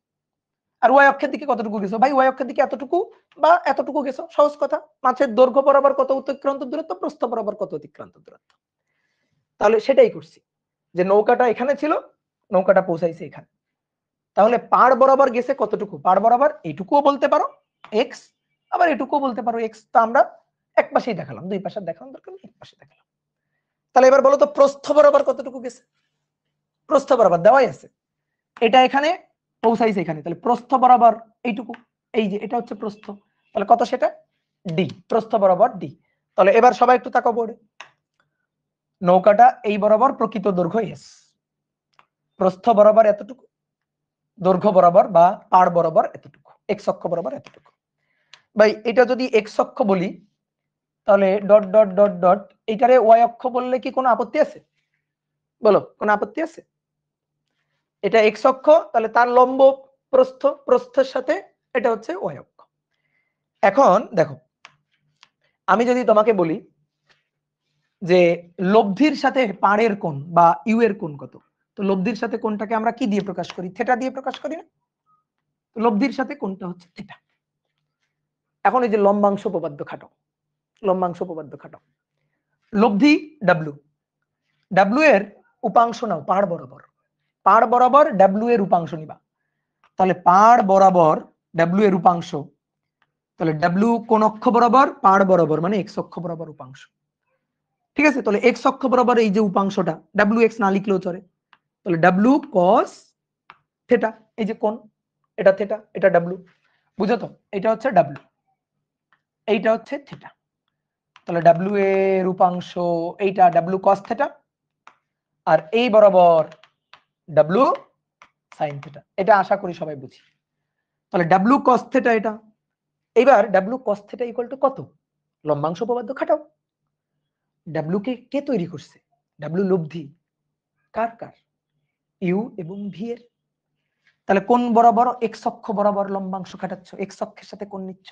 আর ওয়াই অক্ষের দিকে কতটুকু গেছো? ভাই ওয়াই অক্ষের দিকে এতটুকু বা এতটুকু গেছো। সহজ কথা, মাছের দৈর্ঘ্য বরাবর কত অতিক্রান্ত দূরত্ব, প্রস্থ বরাবর কত অতিক্রান্ত দূরত্ব। তাহলে সেটাই করছি, যে নৌকাটা এখানে ছিল, নৌকাটা পৌঁছাইছে এখানে। তাহলে পাড় বরাবর গেছে কতটুকু? পাড় বরাবর এইটুকুও বলতে পারো এক্স, আবার এটুকুও বলতে পারো এক্স। তো আমরা এক পাশেই দেখালাম, দুই পাশে দেখালাম দরকার নেই, এক পাশে দেখালাম। তাহলে এবার বলো তো প্রস্থ বরাবর কতটুকু গেছে? প্রস্থ বরাবর দেওয়াই আছে, এটা এখানে পৌঁছাইছে এখানে, তাহলে প্রস্থ বরাবর এইটুকু, এই যে এটা হচ্ছে প্রস্থ। তাহলে কত সেটা? ডি, প্রস্থ বরাবর ডি। তাহলে এবার সবাই একটু তাকাও বোর্ডে। নৌকাটা এই বরাবর প্রকৃত দৈর্ঘ্য এস, প্রস্থ বরাবর এতটুকু, দৈর্ঘ্য বরাবর বা পাড় বরাবর এতটুকু, এক্স অক্ষ বরাবর এতটুকু। ভাই এটা যদি এক্স অক্ষ বলি, তাহলে ডট ডট ডট ডট এইটারে ওয়াই অক্ষ বললে কি কোনো আপত্তি আছে? বলো কোনো আপত্তি আছে? এটা এক্স অক্ষ, তাহলে তার লম্ব প্রস্থ, প্রস্থের সাথে এটা হচ্ছে ওয়াই অক্ষ। এখন দেখো আমি যদি তোমাকে বলি যে লব্ধির সাথে পাড়ের কোণ বা ইউ এর কোণ কত, তো লব্ধির সাথে কোণটাকে আমরা কি দিয়ে প্রকাশ করি? থিটা দিয়ে প্রকাশ করি না? লব্ধির সাথে কোণটা হচ্ছে থিটা। এখন এই যে লম্বাংশ উপপাদ্য খাটো, লম্বাংশ উপপাদ্য খাটো। লব্ধি ডাব্লু, ডাব্লু এর উপাংশ নাও পাড় বরাবর, পাড় বরাবর ডাব্লিউ এর রূপাংশ নিবা। তাহলে পাড় বরাবর ডাব্লিউ এর রূপাংশ, তাহলে ডাব্লিউ কোন অক্ষ বরাবর? পাড় বরাবর, মানে এক্স অক্ষ বরাবর উপাংশ। ঠিক আছে, তাহলে এক্স অক্ষ বরাবর এই যে উপাংশটা, ডাব্লিউ এক্স না লিখলেও চলে। তাহলে ডাব্লিউ কস থেটা, এই যে কোণ, এটা থেটা, এটা ডাব্লিউ, বুঝো তো? এটা হচ্ছে ডাব্লিউ, এইটা হচ্ছে থেটা। তাহলে ডাব্লিউ এর উপাংশ এইটা ডাব্লিউ কস থেটা, আর এই বরাবর ডাব্লিউ সাইন থেটা। এটা আশা করি সবাই বুঝি। তাহলে ডাব্লিউ কস থেটা এটা। এবার W cos theta equal to কত? লম্বাংশ উপপাদ্য খাটাও। ডাব্লিউ কে কে তৈরি করছে? ডাব্লিউ লব্ধি কার কার? ইউ এবং ভি এর। তাহলে কোন বরাবর? এক্স অক্ষ বরাবর লম্বাংশ খাটাচ্ছ, এক্স অক্ষের সাথে কোণ নিচ্ছ,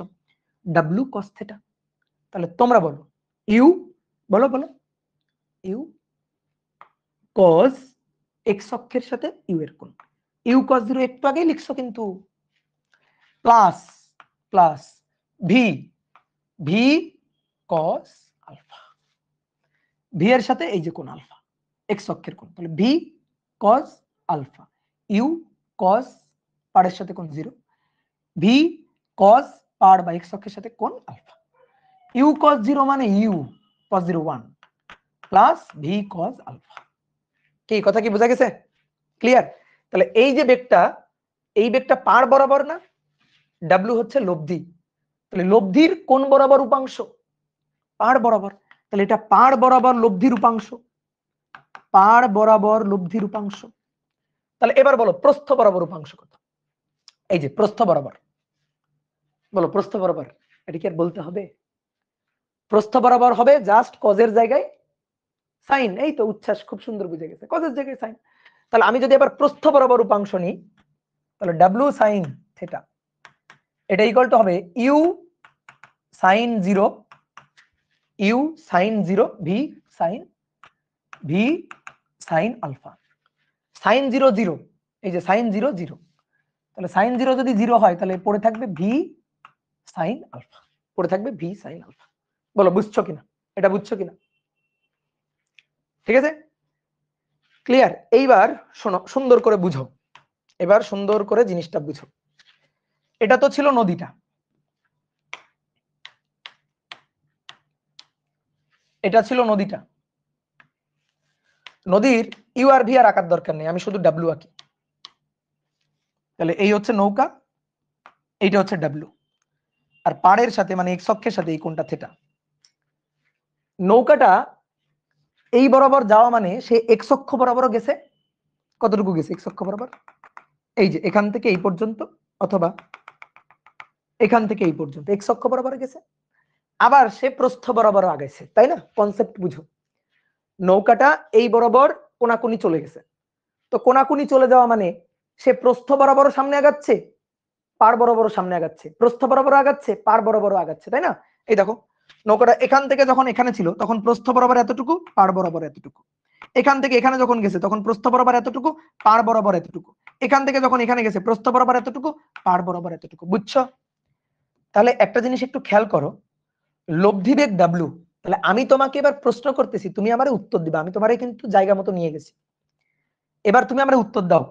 ডাব্লিউ কস থেটা। তাহলে তোমরা বলো ইউ, বলো বলো, ইউ কস এক্স অক্ষের সাথে ইউ এর কোণ, ইউ কস 0 একটু আগেই লিখছো কিন্তু, plus plus v, v cos alpha, v এর সাথে এই যে কোণ আলফা, এক্স অক্ষের কোণ, তাহলে ভি কস আলফা, ইউ কস পাড়ের সাথে কোণ 0, ভি কস পাড় বা এক্স অক্ষের সাথে কোণ আলফা। ইউ কস 0 মানে u cos 0 1 plus V cos alpha. কি কথা কি বোঝা গেছে? ক্লিয়ার? তাহলে এই যে বেগটা, এই বেগটা পাড় বরাবর না, ডাব্লিউ হচ্ছে লব্ধি, তাহলে লব্ধির কোন বরাবর উপাংশ? পাড় বরাবর। তাহলে এটা পাড় বরাবর লব্ধির উপাংশ, পাড় বরাবর লব্ধির উপাংশ। তাহলে এবার বলো প্রস্থ বরাবর উপাংশ কত? এই যে প্রস্থ বরাবর, বলো প্রস্থ বরাবর, এটা কি আর বলতে হবে? প্রস্থ বরাবর হবে জাস্ট কজের জায়গায় সাইন। এই তো উচ্ছ্বাস খুব সুন্দর বুঝে গেছে, কজের জায়গায় সাইন। তাহলে আমি যদি এবার প্রস্থ বরাবর উপাংশ নিই, তাহলে ডাব্লিউ সাইন থেটা এটা ইকুয়াল টু হবে u sine 0, u sine 0 v sine, v sine alpha. Sine 0 0, এই যে সাইন 0 0, তাহলে সাইন 0 যদি 0 হয় তাহলে পড়ে থাকবে ভি সাইন আলফা, পড়ে থাকবে ভি সাইন আলফা। বলো বুঝছো কিনা? এটা বুঝছো কিনা? ঠিক আছে, ক্লিয়ার? এইবার শোনো, সুন্দর করে বুঝো, এবার সুন্দর করে জিনিসটা বুঝো। এটা তো ছিল নদীটা, এটা ছিল নদীটা। নদীর ইউ আর ভি আর আঁকার দরকার নেই, আমি শুধু ডাব্লিউ আঁকি। তাহলে এই হচ্ছে নৌকা, এইটা হচ্ছে ডাব্লিউ, আর পাড়ের সাথে মানে এক্স অক্ষের সাথে এই কোণটা থেটা। নৌকাটা এই বরাবর যাওয়া মানে সে এক্স অক্ষ বরাবর গেছে, কতটুকু গেছে এক্স অক্ষ বরাবর? এই যে এখান থেকে এই পর্যন্ত, অথবা এখান থেকে এই পর্যন্ত এক্স অক্ষ বরাবর গেছে। আবার সে প্রস্থ বরাবর আগাইছে, তাই না? কনসেপ্ট বুঝো। নৌকাটা এই বরাবর কোনাকুনি চলে গেছে, তো কোনাকুনি চলে যাওয়া মানে সে প্রস্থ বরাবর সামনে আগাচ্ছে, পার বরাবর সামনে আগাচ্ছে, প্রস্থ বরাবর আগাচ্ছে, পার বরাবর আগাচ্ছে, তাই না? এই দেখো নৌকাটা এখান থেকে যখন এখানে ছিল তখন প্রস্থ বরাবর এতটুকু, পার বরাবর এতটুকু। এখান থেকে এখানে যখন গেছে তখন প্রস্থ বরাবর এতটুকু, পার বরাবর এতটুকু। এখান থেকে যখন এখানে গেছে প্রস্থ বরাবর এতটুকু, পার বরাবর এতটুকু। বুঝছো? তাহলে একটা জিনিস একটু খেয়াল করো, লব্ধি বেগ ডাব্লিউ। তাহলে আমি তোমাকে এবার প্রশ্ন করতেছি, তুমি আমারে উত্তর দিবা, আমি তোমারে কিন্তু জায়গা মতো নিয়ে গেছি। এবার তুমি আমারে উত্তর দাও,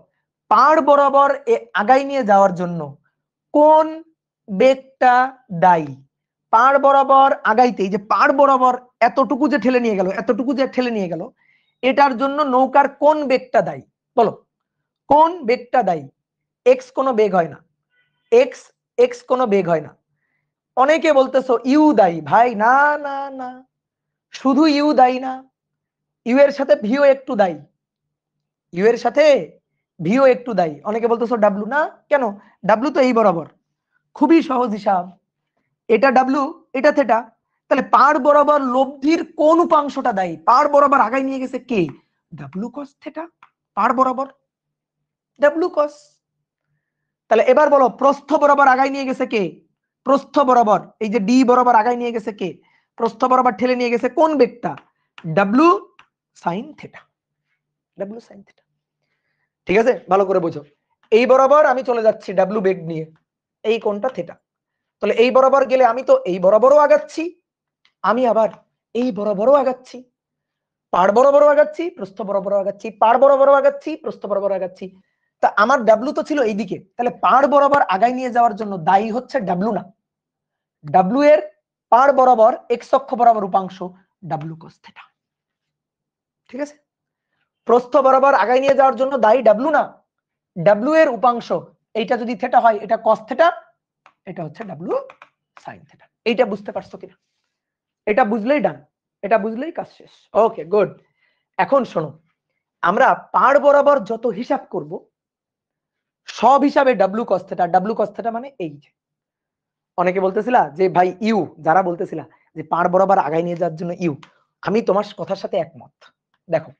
পাড় বরাবর আগাই নিয়ে যাওয়ার জন্য কোন বেগটা দায়ী? পাড় বরাবর আগাইতে, এই যে পাড় বরাবর এতটুকু যে ঠেলে নিয়ে গেল, এতটুকু যে ঠেলে নিয়ে গেল, এটার জন্য নৌকার কোন বেগটা দায়ী? বলো কোন বেগটা দায়ী? এক্স কোনো বেগ হয় না, এক্স এক্স কোনো বেগ হয় না। অনেকে বলতেছো ইউ দায়ী, ভাই না না না, শুধু ইউ দায়ী না, ইউ এর সাথে ভিও একটু দায়ী, ইউ এর সাথে ভিও একটু দায়ী। অনেকে বলতেছো ডাব্লু না, কেন? ডাব্লু তো এই বরাবর, খুবই সহজ হিসাব, এটা ডাব্লু এটা থেটা। তাহলে পাড় বরাবর লব্ধির কোন উপাংশটা দায়ী? পাড় বরাবর আগায় নিয়ে গেছে কে? ডাব্লু কস থেটা, পাড় বরাবর ডাব্লু কস। তাহলে এবার বলো প্রস্থ বরাবর আগায় নিয়ে গেছে কে? প্রস্থ বরাবর এই যে ডি বরাবর আগায় নিয়ে গেছে কে? প্রস্থ বরাবর ঠেলে নিয়ে গেছে কোন বেগটা? W sine theta, W sine theta. ঠিক আছে, ভালো করে বোঝো। এই বরাবর আমি চলে যাচ্ছি ডাব্লু বেগ নিয়ে, এই কোণটা থেটা। তাহলে এই বরাবর গেলে আমি তো এই বরাবরও আগাচ্ছি, আমি আবার এই বরাবরও আগাচ্ছি। পাড় বরাবর আগাচ্ছি, প্রস্থ বরাবর আগাচ্ছি, পাড় বরাবর আগাচ্ছি, প্রস্থ বরাবর আগাচ্ছি। তা আমার ডাব্লু তো ছিল এইদিকে, তাহলে পাড় বরাবর আগায় নিয়ে যাওয়ার জন্য দায়ী হচ্ছে ডাব্লু না, ডাব্লু এর পাড় বরাবর এক্স অক্ষ বরাবর উপাংশ ডাব্লু কস থিটা। ঠিক আছে, প্রস্থ বরাবর আগায় নিয়ে যাওয়ার জন্য দায়ী ডাব্লু না, ডাব্লু এর উপাংশ, এইটা যদি থিটা হয় এটা কস থিটা, এটা হচ্ছে ডাব্লু সাইন থিটা। এইটা বুঝতে পারছো কিনা? এটা বুঝলেই ডান, এটা বুঝলেই কাজ শেষ। Okay good. এখন শোনো, আমরা পাড় বরাবর যত হিসাব করব সব হিসাবে W cos theta, W cos theta মানে এই যে, অনেকে বলতেছিলা যে ভাই ইউ, যারা বলতেছিলা যে পাড় বরাবর আগায় নিয়ে যাওয়ার জন্য ইউ, আমি তোমার কথার সাথে একমত। দেখো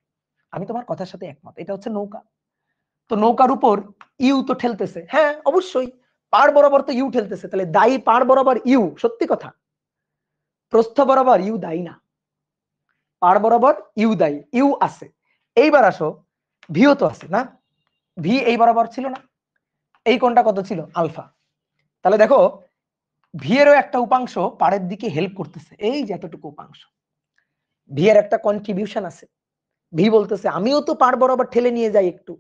আমি তোমার কথার সাথে একমত, এটা হচ্ছে নৌকা, তো নৌকার উপর ইউ তো ঠেলতেছে, হ্যাঁ অবশ্যই পাড় বরাবর তো ইউ ঠেলতেছে, তাহলে দায়ী পাড় বরাবর ইউ, সত্যি কথা। প্রস্থ বরাবর ইউ দায়ী না, পাড় বরাবর ইউ দায়ী, ইউ আছে। এইবার আসো, ভিও তো আছে না, ভি এই বরাবর ছিল না, এই কোণটা কত ছিল আলফা, তাহলে দেখো ভি এরও একটা উপাংশ পাড়ের দিকে হেল্প করতেছে, এই যে এতটুকু উপাংশ, ভি এর একটা কন্ট্রিবিউশন আছে। ভি বলতেছে আমিও তো পাড় বরাবর ঠেলে নিয়ে যাই একটু,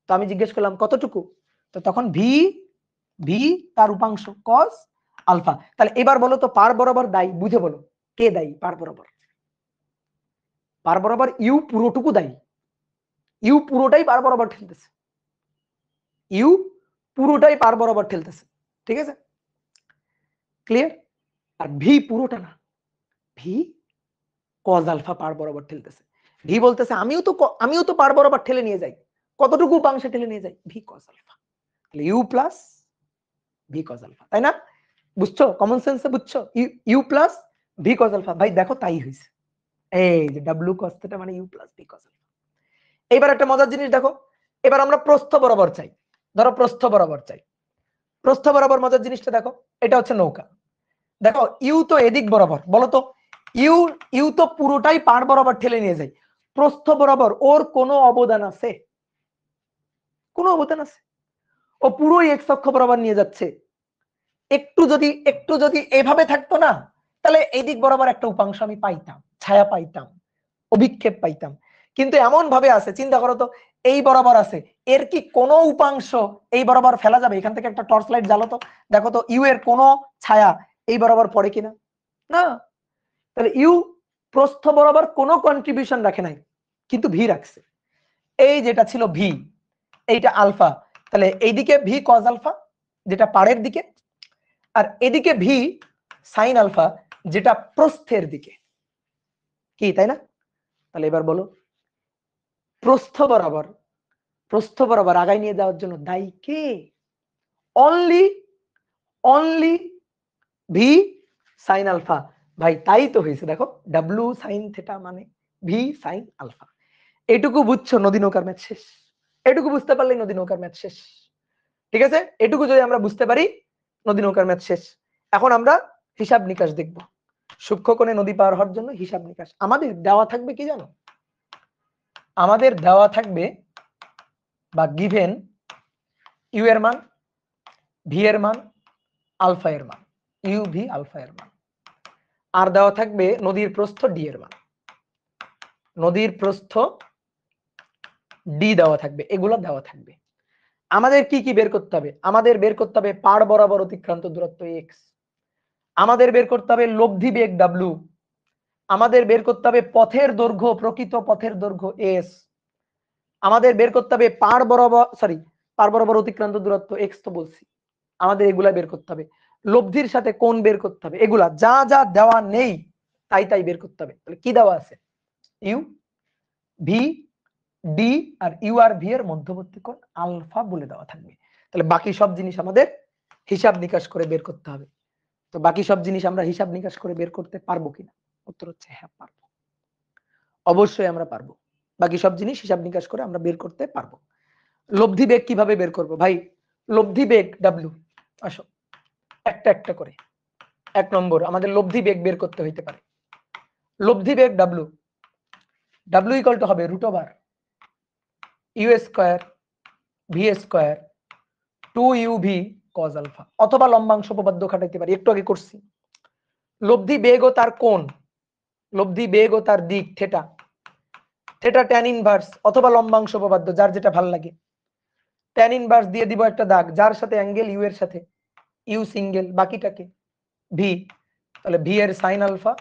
তো আমি জিজ্ঞেস করলাম কতটুকু, তো তখন ভি, ভি তার উপাংশ কস আলফা। তাহলে এবার বলো তো পাড় বরাবর দায়ী, বুঝে বলো কে দায়ী পাড় বরাবর? পাড় বরাবর ইউ পুরোটুকু দায়ী, ইউ পুরোটাই পাড় বরাবর ঠেলতেছে, ইউ পুরোটাই পাড় বরাবর ঠেলতেছে। ঠিক আছে, ক্লিয়ার? আর ভি পুরোটা না, ভি কজ আলফা পাড় বরাবর ঠেলতেছে। ভি বলতেছে আমিও তো পাড় বরাবর ঠেলে নিয়ে যাই, কতটুকু উপাংশে ঠেলে নিয়ে যাই, ভি কজ আলফা, তাহলে u plus V cos alpha, তাই না? বুঝছো, কমন সেন্সে বুঝছো, u plus V cos alpha. ভাই দেখো তাই হইছে, এই যে ডাব্লিউ কস থিটা মানে you plus V cos alpha. এবার একটা মজার জিনিস দেখো, এবার আমরা প্রস্থ বরাবর চাই, ধরো প্রস্থ বরাবর চাই, প্রস্থ বরাবর মজার জিনিসটা দেখো, এটা হচ্ছে নৌকা, দেখো ইউ তো এদিক বরাবর, বলো তো ইউ, ইউ তো পুরোটাই পাড় বরাবর ঠেলে নিয়ে যায়, প্রস্থ বরাবর ওর কোনো অবদান আছে? কোনো অবদান আছে? ও পুরোই এক্স অক্ষ বরাবর নিয়ে যাচ্ছে, একটু যদি এভাবে থাকতো না, তাহলে এই দিক বরাবর একটা উপাংশ আমি পাইতাম, ছায়া পাইতাম, অভিক্ষেপ পাইতাম, কিন্তু এমন ভাবে আছে, চিন্তা করো তো, এই বরাবর আছে, এর কি কোনো উপাংশ এই বরাবর ফেলা যাবে? এখান থেকে একটা টর্চ লাইট জ্বালো তো, দেখো তো ইউ এর কোনো ছায়া এই বরাবর পড়ে কিনা, না। তাহলে ইউ প্রস্থ বরাবর কোনো কন্ট্রিবিউশন রাখে নাই, কিন্তু ভি রাখছে, এই যেটা ছিল ভি, এইটা আলফা, তাহলে এইদিকে ভি কজ আলফা যেটা পাড়ের দিকে, আর এদিকে ভি সাইন আলফা যেটা প্রস্থের দিকে, কি তাই না? তাহলে এবার বলো প্রস্থ বরাবর আগায় নিয়ে যাওয়ার জন্য দায়ী কে? Only only V sine alpha. ভাই তাই তো হয়েছে, দেখো ডাব্লু সাইন থিটা মানে ভি সাইন আলফা। এটুকু বুঝছো, নদী নৌকার ম্যাথ শেষ। এটুকু বুঝতে পারলে নদী নৌকার ম্যাথ শেষ। ঠিক আছে, এটুকু যদি আমরা বুঝতে পারি নদী নৌকার ম্যাথ শেষ। এখন আমরা হিসাব নিকাশ দেখব, সূক্ষ্মকোণে নদী পার হওয়ার জন্য হিসাব নিকাশ আমাদের দেওয়া থাকবে কি জানো? আমাদের দেওয়া থাকবে বা গিভেন ইউ এর মান, ভি এর মান, আলফা এর মান, ইউ ভি আলফা এর মান, আর দেওয়া থাকবে নদীর প্রস্থ ডি এর মান, নদীর প্রস্থ ডি দেওয়া থাকবে, এগুলো দেওয়া থাকবে। আমাদের কি কি বের করতে হবে? আমাদের বের করতে হবে পাড় বরাবর অতিক্রান্ত দূরত্ব এক্স, আমাদের বের করতে হবে লব্ধি বেগ ডাব্লু, আমাদের বের করতে হবে পথের দৈর্ঘ্য, প্রকৃত পথের দৈর্ঘ্য এস, আমাদের বের করতে হবে পাড় বরাবর অতিক্রান্ত দূরত্ব এক্স, তো বলছি আমাদের এগুলা বের করতে হবে, লব্ধির সাথে কোণ বের করতে হবে, এগুলা যা যা দেওয়া নেই তাই বের করতে হবে। তাহলে কি দেওয়া আছে? ইউ ভি ডি আর ইউ আর ভি এর মধ্যবর্তী কোণ আলফা বলে দেওয়া থাকবে। তাহলে বাকি সব জিনিস আমাদের হিসাব নিকাশ করে বের করতে হবে। তো বাকি সব জিনিস আমরা হিসাব নিকাশ করে বের করতে পারবো কিনা? উত্তর হচ্ছে হ্যাঁ পারবো, অবশ্যই আমরা পারবো। বাকি সব জিনিস হিসাব নিকাশ করে আমরা বের করতে পারবো। লব্ধি বেগ কিভাবে বের করব ভাই? লব্ধি বেগ ডাব্লু, আসো একটা একটা করে। এক নম্বর আমাদের লব্ধি বেগ বের করতে হইতে পারে, লব্ধি বেগ ডাব্লু, ডাব্লু ইকুয়াল টু হবে root over you square V square 2uv cos alpha, অথবা লম্বাংশ উপপাদ্য খাটাইতে পারি, একটু আগে করছি। লব্ধি বেগ ও তার কোণ, লব্ধি বেগ ও তার দিক থিটা, থিটা ট্যান ইনভার্স অথবা লম্বাংশ উপপাদ্য, যার যেটা ভালো লাগে। ট্যান ইনভার্স দিয়ে দিব একটা দাগ, যার সাথে অ্যাঙ্গেল ইউ এর সাথে ইউ সিঙ্গেল, বাকিটাকে ভি, তাহলে ভি এর sine alpha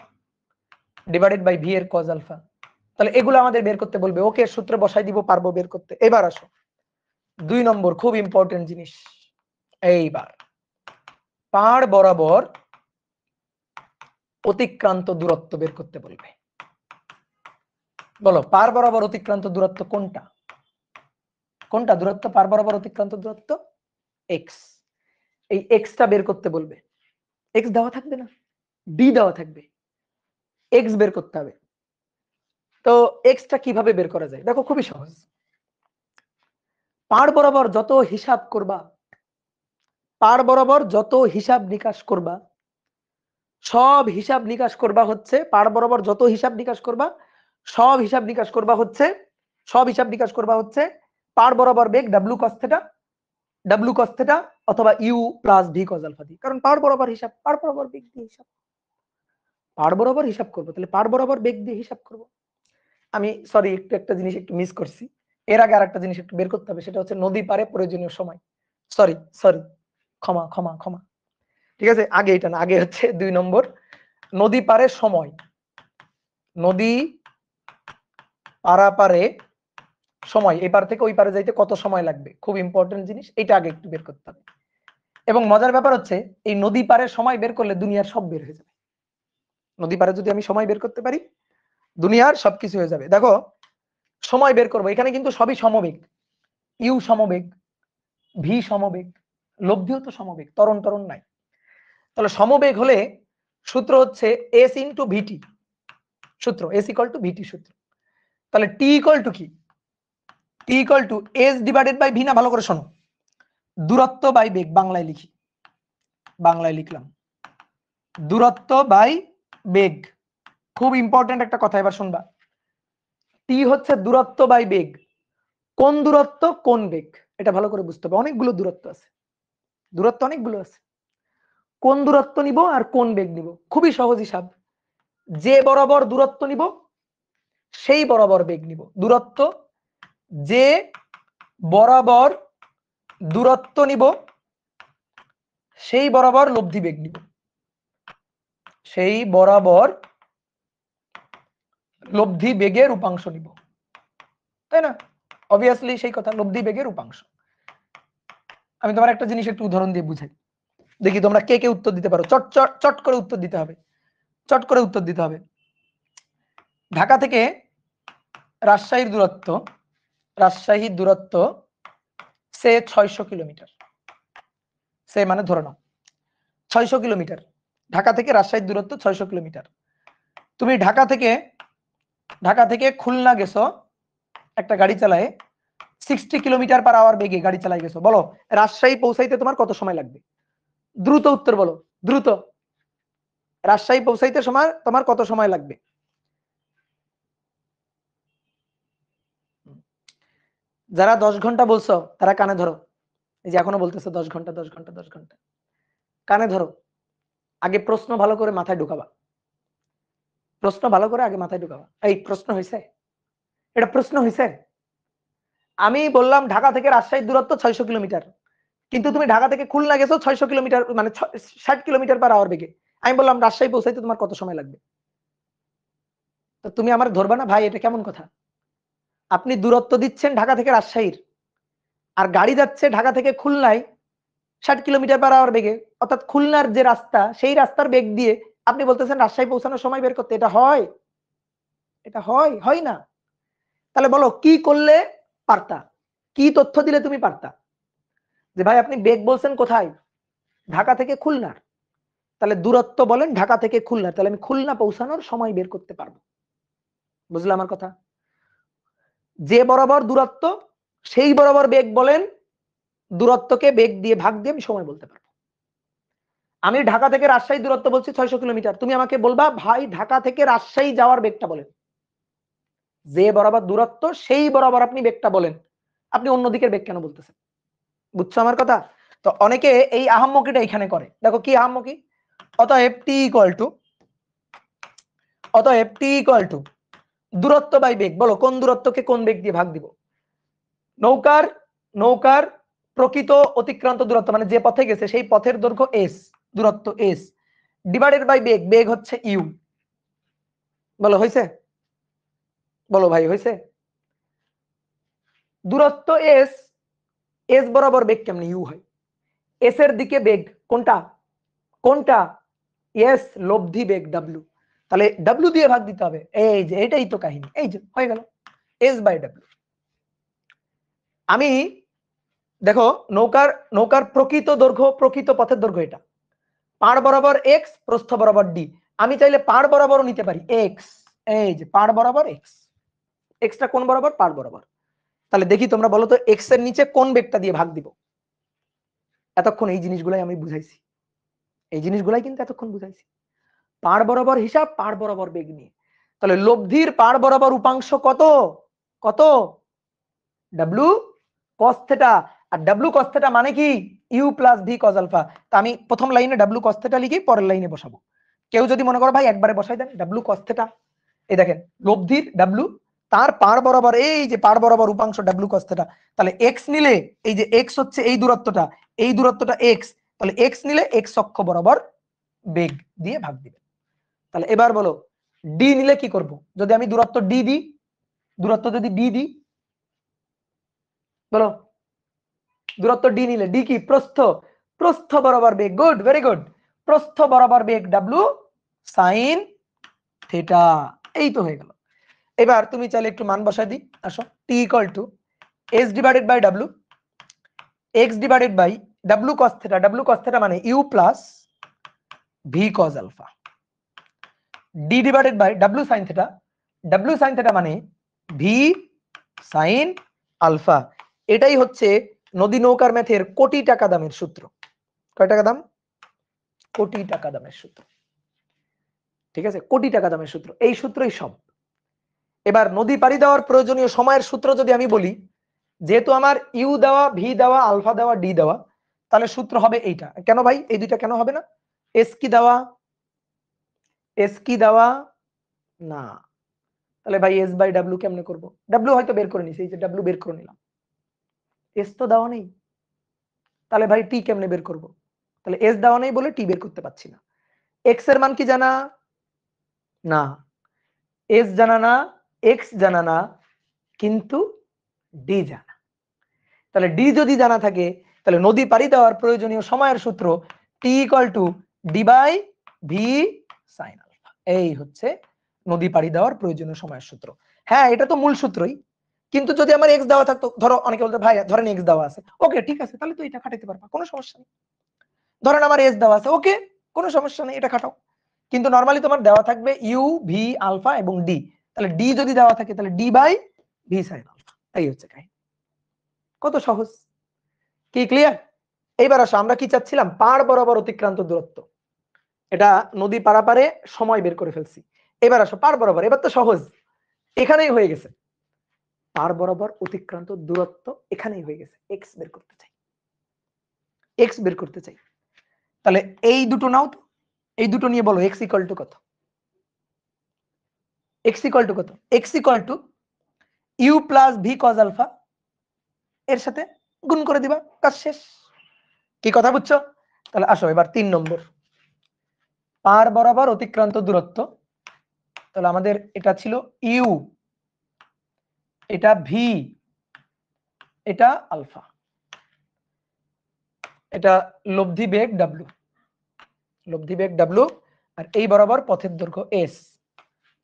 divided by v এর কজ আলফা। তাহলে এগুলো আমাদের বের করতে বলবে। ওকে, সূত্রে বসাই দিব, পারবো বের করতে। এবার আসো 2 নম্বর, খুব ইম্পর্টেন্ট জিনিস। এইবার পাড় বরাবর অতিক্রান্ত দূরত্ব বের করতে বলবে। বলো, পাড় বরাবর অতিক্রান্ত দূরত্ব কোনটা? কোনটা দূরত্ব পাড় বরাবর অতিক্রান্ত দূরত্ব? এক্স। এই এক্সটা বের করতে বলবে। এক্স দেওয়া থাকবে না, ডি দেওয়া থাকবে, এক্স বের করতে হবে। তো এক্সটা কিভাবে বের করা যায়? দেখো, খুবই সহজ। পাড় বরাবর যত হিসাব করবা, পাড় বরাবর যত হিসাব নিকাশ করবা, সব হিসাব নিকাশ করবা হচ্ছে পাড় বরাবর যত হিসাব নিকাশ করবা, সব হিসাব নিকাশ করবা হচ্ছে পাড় বরাবর বেগ ডাব্লিউ কস থিটা অথবা u plus V cos alpha দিয়ে। কারণ পাড় বরাবর হিসাব, পাড় বরাবর বেগ দিয়ে হিসাব, পাড় বরাবর হিসাব করবো, তাহলে পাড় বরাবর বেগ দিয়ে হিসাব করবো। আমি সরি, একটা জিনিস একটু মিস করছি। এর আগে আরেকটা জিনিস একটু বের করতে হবে, সেটা হচ্ছে নদী পারে প্রয়োজনীয় সময়। সরি, ক্ষমা ক্ষমা ক্ষমা, ঠিক আছে, আগে এটা না, আগে হচ্ছে 2 নম্বর, নদী পারে সময়। নদী পারাপারে সময়, এপার থেকে ওই পারে যাইতে কত সময় লাগবে, খুব ইম্পর্টেন্ট জিনিস, এটা আগে একটু বের করতে হবে। এবং মজার ব্যাপার হচ্ছে, এই নদী পারে সময় বের করলে দুনিয়ার সব বের হয়ে যাবে। নদী পারে যদি আমি সময় বের করতে পারি, দুনিয়ার সবকিছু হয়ে যাবে। দেখো, সময় বের করবো, এখানে কিন্তু সবই সমবেগ। ইউ সমবেগ, ভি সমবেগ, লব্ধিও তো সমবেগ, ত্বরণ টরণ নাই। তাহলে সমবেগ হলে সূত্র হচ্ছে এস ইন্টু ভিটি, সূত্র এস ইকুয়াল টু ভিটি সূত্র। তাহলে টি ইকুয়াল টু কি? T equal to S divided by V. না, ভালো করে শোনো, দূরত্ব বাই বেগ, বাংলায় লিখি, বাংলায় লিখলাম দূরত্ব বাই বেগ। খুব ইম্পর্টেন্ট একটা কথা, এবার শুনবা। টি হচ্ছে দূরত্ব বাই বেগ। কোন দূরত্ব কোন বেগ, এটা ভালো করে বুঝতে হবে। অনেকগুলো দূরত্ব আছে, দূরত্ব অনেকগুলো আছে, কোন দূরত্ব নিব আর কোন বেগ নিব? খুবই সহজ হিসাব। যে বরাবর দূরত্ব নিব সেই বরাবর বেগ নিব। দূরত্ব, যে বরাবর দূরত্ব নিব সেই বরাবর লব্ধি বেগ নিব, সেই বরাবর লব্ধি বেগের উপাংশ নিব, তাই না? অবভিয়াসলি সেই কথা, লব্ধি বেগের উপাংশ। আমি তোমার একটা জিনিস একটু উদাহরণ দিয়ে বুঝাই, দেখি তোমরা কে কে উত্তর দিতে পারো। চট চট চট করে উত্তর দিতে হবে, চট করে উত্তর দিতে হবে। ঢাকা থেকে রাজশাহীর দূরত্ব সে 600 কিলোমিটার, সে মানে ধরে নাও 600 কিলোমিটার। ঢাকা থেকে রাজশাহীর দূরত্ব 600 কিলোমিটার। তুমি ঢাকা থেকে খুলনা গেছো একটা গাড়ি চালায়, 60 কিলোমিটার পার আওয়ার বেগে গাড়ি চালাই গেছো। বলো, রাজশাহী পৌঁছাইতে তোমার কত সময় লাগবে? দ্রুত উত্তর বলো, দ্রুত। রাজশাহী পৌঁছাইতে সময় তোমার কত সময় লাগবে? যারা 10 ঘন্টা বলছো তারা কানে ধরো, এই যে এখনো বলতেছো 10 ঘন্টা 10 ঘন্টা 10 ঘন্টা, কানে ধরো। আগে প্রশ্ন ভালো করে মাথায় ঢুকাবা, প্রশ্ন ভালো করে আগে মাথায় ঢুকাবা। এই প্রশ্ন হয়েছে, এটা প্রশ্ন হয়েছে। আমি বললাম ঢাকা থেকে রাজশাহীর দূরত্ব 600 কিলোমিটার, কিন্তু তুমি ঢাকা থেকে খুলনা গেছো 600 কিলোমিটার, মানে 60 কিলোমিটার পার আওয়ার বেগে। আমি বললাম রাজশাহী পৌঁছাইতে তোমার কত সময় লাগবে? তো তুমি আমার ধরবা না ভাই, এটা কেমন কথা? আপনি দূরত্ব দিচ্ছেন ঢাকা থেকে রাজশাহীর, আর গাড়ি যাচ্ছে ঢাকা থেকে খুলনায় 60 কিলোমিটার পার আওয়ার বেগে, অর্থাৎ খুলনার যে রাস্তা সেই রাস্তার বেগ দিয়ে আপনি বলতেছেন রাজশাহী পৌঁছানোর সময় বের করতে। এটা হয়? এটা হয়? হয় না। তাহলে বলো কি করলে পারতা, কি তথ্য দিলে তুমি পারতা? যে ভাই আপনি বেগ বলছেন কোথায়? ঢাকা থেকে খুলনার, তাহলে দূরত্ব বলেন ঢাকা থেকে খুলনা, তাহলে আমি খুলনা পৌঁছানোর সময় বের করতে পারবো। বুঝলে আমার কথা? যে বরাবর দূরত্ব সেই বরাবর বেগ বলেন, দূরত্বকে বেগ দিয়ে ভাগ দিয়ে আমি সময় বলতে পারবো। আমি ঢাকা থেকে রাজশাহী দূরত্ব বলছি 600 কিলোমিটার, তুমি আমাকে বলবা ভাই ঢাকা থেকে রাজশাহী যাওয়ার বেগটা বলেন। যে বরাবর দূরত্ব সেই বরাবর আপনি বেগটা বলেন, আপনি অন্য দিকের বেগ কেন বলতেছেন? বুঝছো আমার কথা? তো অনেকে এই আহাম্মকিটা এখানে করে। দেখো কি আহাম্মকি। অতএব টি ইকুয়াল টু দূরত্ব বাই বেগ, বলো কোন দূরত্বকে কোন বেগ দিয়ে ভাগ দিব? নৌকার নৌকার প্রকৃত অতিক্রান্ত দূরত্ব মানে যে পথে গেছে সেই পথের দৈর্ঘ্য এস, দূরত্ব এস ডিভাইডেড বাই বেগ, বেগ হচ্ছে ইউ। বলো হয়েছে? বলো ভাই হয়েছে? দূরত্ব এস, এস বরাবর বেগ কেমনে ইউ হয়? এস এর দিকে বেগ কোনটা? কোনটা? এস লব্ধি বেগ ডাব্লু, তাহলে ডাব্লু দিয়ে ভাগ দিতে হবে। এই যে এটাই তো কাহিনী, এই যে হয়ে গেল এস বাই ডাব্লু। আমি দেখো নৌকার নৌকার প্রকৃত দৈর্ঘ্য, প্রকৃত পথের দৈর্ঘ্য এটা, পাড় বরাবর এক্স, প্রস্থ বরাবর ডি। আমি চাইলে পাড় বরাবরও নিতে পারি এক্স, এই যে পাড় বরাবর এক্স, এক্সটা কোন বরাবর? পাড় বরাবর। তাহলে দেখি তোমরা বলো তো এক্স এর নিচে কোন বেগটা দিয়ে ভাগ দিব? এতক্ষণ এই জিনিসগুলাই আমি বুঝাইছি, এই জিনিসগুলাই কিন্তু এতক্ষণ বুঝাইছি। পাড় বরাবর হিসাব, পাড় বরাবর বেগ নিয়ে। তাহলে লব্ধির পাড় বরাবর উপাংশ কত? কত? W cos theta. আর ডাব্লু কস থেটা মানে কি? U plus V cos alpha. তা আমি প্রথম লাইনে ডাব্লু কস থেটা লিখি, পরের লাইনে বসাবো। কেউ যদি মনে করো ভাই একবারে বসাই দেন ডাব্লু কস থেটা, এই দেখেন লব্ধির ডাব্লু, তার পাড় বরাবর এই যে পাড় বরাবর উপাংশ ডাব্লু কস থেটা। তাহলে এক্স নিলে এই যে এক্স হচ্ছে এই দূরত্বটা এক্স, তাহলে এক্স নিলে এক্স অক্ষ বরাবর বেগ দিয়ে ভাগ দিবে। তাহলে এবার বলো ডি নিলে কি করব? যদি আমি দূরত্ব ডি দিই, দূরত্ব যদি ডি দিই, বলো দূরত্ব ডি নিলে ডি কি? প্রস্থ, প্রস্থ বরাবর বেগ, গুড ভেরি গুড, প্রস্থ বরাবর বেগ ডাব্লু সাইন থিটা, এই তো হয়ে গেল। এবার তুমি চাইলে একটু মান বসাই দিই, আসো T equal to S divided by W, X divided by W cos theta, W cos theta মানে you plus V cos alpha, D divided by W sine theta, W sine theta মানে ভি সাইন আলফা। এটাই হচ্ছে নদী নৌকার ম্যাথের কোটি টাকা দামের সূত্র। কয় টাকা দাম? কোটি টাকা দামের সূত্র। ঠিক আছে, কোটি টাকা দামের সূত্র, এই সূত্রই সব। এবার নদী পাড়ি দেওয়ার প্রয়োজনীয় সময়ের সূত্র যদি আমি বলি, যেহেতু আমার ইউ দেওয়া, ভি দেওয়া, আলফা দেওয়া, ডি দেওয়া, তাহলে সূত্র হবে এইটা। কেন ভাই এই দুইটা কেন হবে না? এস কি দেওয়া, এস কি দেওয়া না, তাহলে ভাই এস বাই ডাব্লু কেমনে করবো? ডাব্লু হয়তো বের করে নিছি, এই যে ডাব্লু বের করে নিলাম, এস তো দেওয়া নেই, তাহলে ভাই টি কেমনে বের করব? তাহলে এস দেওয়া নেই বলে টি বের করতে পারছি না। এক্স এর মান কি জানা? না, এস জানা না, এক্স জানা না, কিন্তু ডি জানা। তাহলে ডি যদি জানা থাকে, তাহলে নদী পাড়ি দেওয়ার প্রয়োজনীয় সময়ের সূত্র T equal to D by V sine alpha. এই হচ্ছে নদী পাড়ি দেওয়ার প্রয়োজনীয় সময়ের সূত্র। হ্যাঁ, এটা তো মূল সূত্রই, কিন্তু যদি আমার এক্স দেওয়া থাকতো, ধরো অনেকে বলতে ভাই ধরেন এক্স দেওয়া আছে, ওকে ঠিক আছে, তাহলে তো এটা খাটাইতে পারবা, কোনো সমস্যা নেই। ধরেন আমার এস দেওয়া আছে, ওকে কোনো সমস্যা নেই, এটা খাটাও। কিন্তু নরমালি তোমার দেওয়া থাকবে ইউ, ভি, আলফা এবং ডি। তাহলে ডি যদি দেওয়া থাকে তাহলে d by V sine alpha. এই হচ্ছে কাহিনী, কত সহজ। কি ক্লিয়ার? এইবার আসো, আমরা কি চাচ্ছিলাম? পাড় বরাবর অতিক্রান্ত দূরত্ব। এটা নদী পারাপারে সময় বের করে ফেলছি। এবার আসো পাড় বরাবর, এবার তো সহজ, এখানেই হয়ে গেছে। পাড় বরাবর অতিক্রান্ত দূরত্ব এখানেই হয়ে গেছে, এক্স বের করতে চাই, এক্স বের করতে চাই। তাহলে এই দুটো নাও তো, এই দুটো নিয়ে বলো এক্স ইকুয়াল টু কত? এক্স ইকুয়াল টু কত? X equal to u plus V cos alpha, এর সাথে গুণ করে দিবা, কাজ শেষ। কি কথা বুঝছো? তাহলে আসো এবার 3 নম্বর, পাড় বরাবর অতিক্রান্ত দূরত্ব। তাহলে আমাদের এটা ছিল ইউ, এটা ভি, এটা আলফা, এটা লব্ধি বেগ ডাব্লু, লব্ধি বেগ ডাব্লু, আর এই বরাবর পথের দৈর্ঘ্য এস,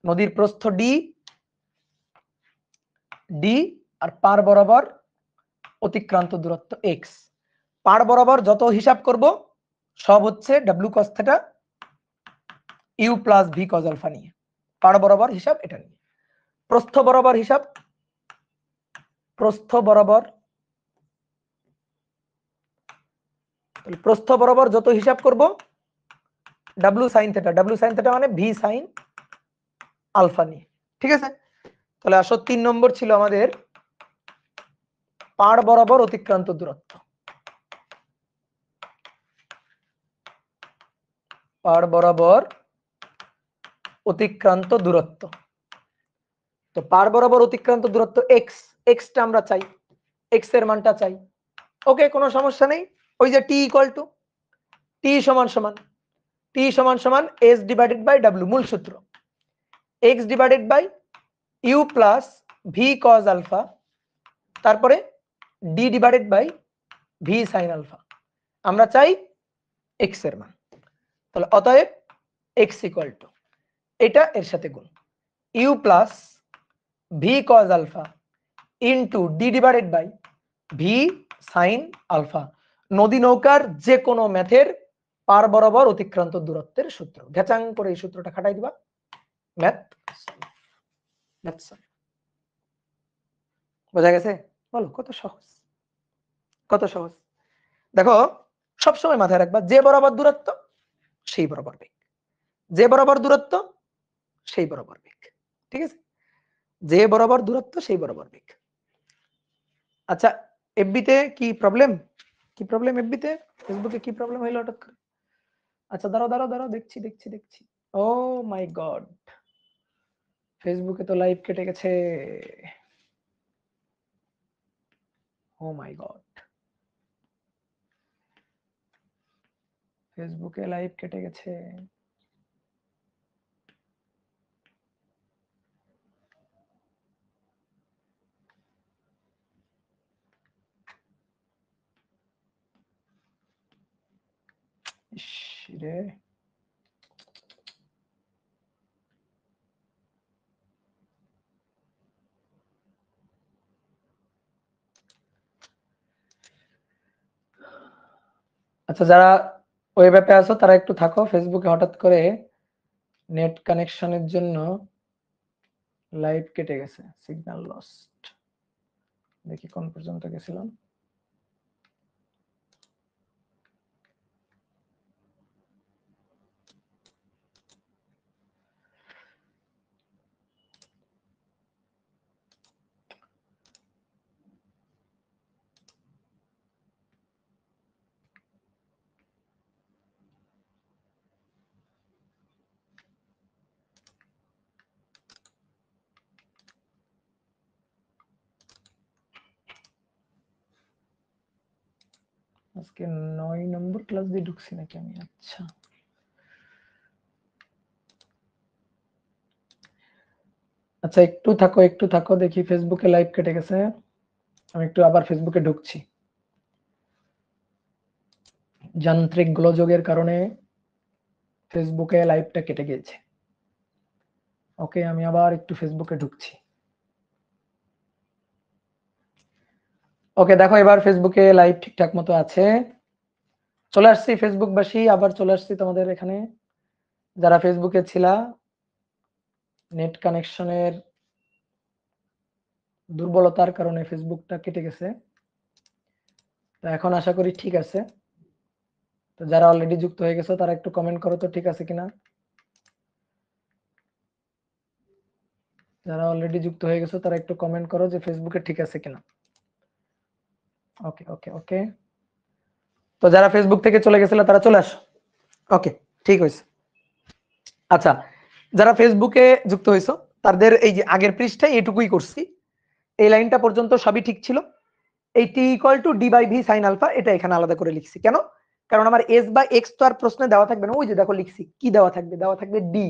নদীর প্রস্থ ডি, ডি, আর পার বরাবর অতিক্রান্ত দূরত্ব এক্স। পার বরাবর যত হিসাব করব সব হচ্ছে ডাব্লু cos theta u plus V cos alpha নিয়ে, পার বরাবর হিসাব এটা নিয়ে। প্রস্থ বরাবর হিসাব, প্রস্থ বরাবর, প্রস্থ বরাবর যত হিসাব করব W sine theta, W sine theta মানে ভি সাইন আলফা নিয়ে। ঠিক আছে, তাহলে আসো 3 নম্বর ছিল আমাদের পাড় বরাবর অতিক্রান্ত দূরত্ব। পাড় বরাবর অতিক্রান্ত দূরত্ব, তো পার বরাবর অতিক্রান্ত দূরত্ব এক্স, এক্সটা আমরা চাই, এক্স এর মানটা চাই। ওকে, কোনো সমস্যা নেই। ওই যে টি ইকুয়াল টু টি সমান সমান টি সমান সমান এস ডিভাইডেড বাই ডাব্লিউ, মূল সূত্র X divided by U plus V cos alpha, তারপরে D divided by V sine alpha. আমরা চাই এক্স এর মান, তাহলে অতএব এক্স ইকুয়াল টু এটা এর সাথে গুণ u plus V cos alpha into d divided by V sine alpha. নদী নৌকার যে কোনো ম্যাথের পার বরাবর অতিক্রান্ত দূরত্বের সূত্র, ঘেচাং করে এই সূত্রটা খাটাই দিবা, ম্যাথ বোঝা গেছে? বলো কত সহজ, কত সহজ। দেখো সবসময় মাথায় রাখবা, যে বরাবর দূরত্ব সেই বরাবর বেগ, যে বরাবর দূরত্ব সেই বরাবর বেগ, ঠিক আছে? যে বরাবর দূরত্ব সেই বরাবর বেগ। আচ্ছা, এফবিতে কি প্রবলেম? কি প্রবলেম এফবিতে? ফেসবুকে কি প্রবলেম হইলো হঠাৎ করে? আচ্ছা দাঁড়াও দাঁড়াও দাঁড়াও, দেখছি দেখছি দেখছি। ও মাই গড, ফেসবুকে তো লাইভ কেটে গেছে। ও মাই গড, ফেসবুকে লাইভ কেটে গেছে। রে আচ্ছা, যারা ওয়েব অ্যাপে আছো তারা একটু থাকো, ফেসবুকে হঠাৎ করে নেট কানেকশনের জন্য লাইভ কেটে গেছে, সিগন্যাল লস্ট। দেখি কোন পর্যন্ত গেছিলাম। আজকে 9 নম্বর ক্লাস দিয়ে ঢুকছি নাকি আমি? আচ্ছা আচ্ছা, একটু থাকো একটু থাকো, দেখি ফেসবুকে লাইভ কেটে গেছে, আমি একটু আবার ফেসবুকে ঢুকছি। যান্ত্রিক গোলযোগের কারণে ফেসবুকে লাইভটা কেটে গিয়েছে। ওকে, আমি আবার একটু ফেসবুকে ঢুকছি। ওকে, দেখো এবার ফেসবুকে লাইভ ঠিকঠাক মতো আছে। চলে আসছি ফেসবুকবাসী, আবার চলে আসছি তোমাদের এখানে। যারা ফেসবুকে ছিলা, নেট কানেকশনের দুর্বলতার কারণে ফেসবুকটা কেটে গেছে, তো এখন আশা করি ঠিক আছে। তো যারা অলরেডি যুক্ত হয়ে গেছে তারা একটু কমেন্ট করো তো ঠিক আছে কিনা। যারা অলরেডি যুক্ত হয়ে গেছে তারা একটু কমেন্ট করো যে ফেসবুকে ঠিক আছে কিনা। ওকে ওকে ওকে, তো যারা ফেসবুক থেকে চলে গেছিল তারা চলে আসো। ওকে, ঠিক হয়েছে। আচ্ছা, যারা ফেসবুকে যুক্ত হয়েছো তাদের এই যে আগের পৃষ্ঠায় এটুকুই করছি, এই লাইনটা পর্যন্ত সবই ঠিক ছিল। এই T equal to D by V sine alpha, এটা এখানে আলাদা করে লিখছি কেন? কারণ আমার এস বা এক্স তো আর প্রশ্নে দেওয়া থাকবে না। ওই যে দেখো লিখছি কি দেওয়া থাকবে, দেওয়া থাকবে ডি।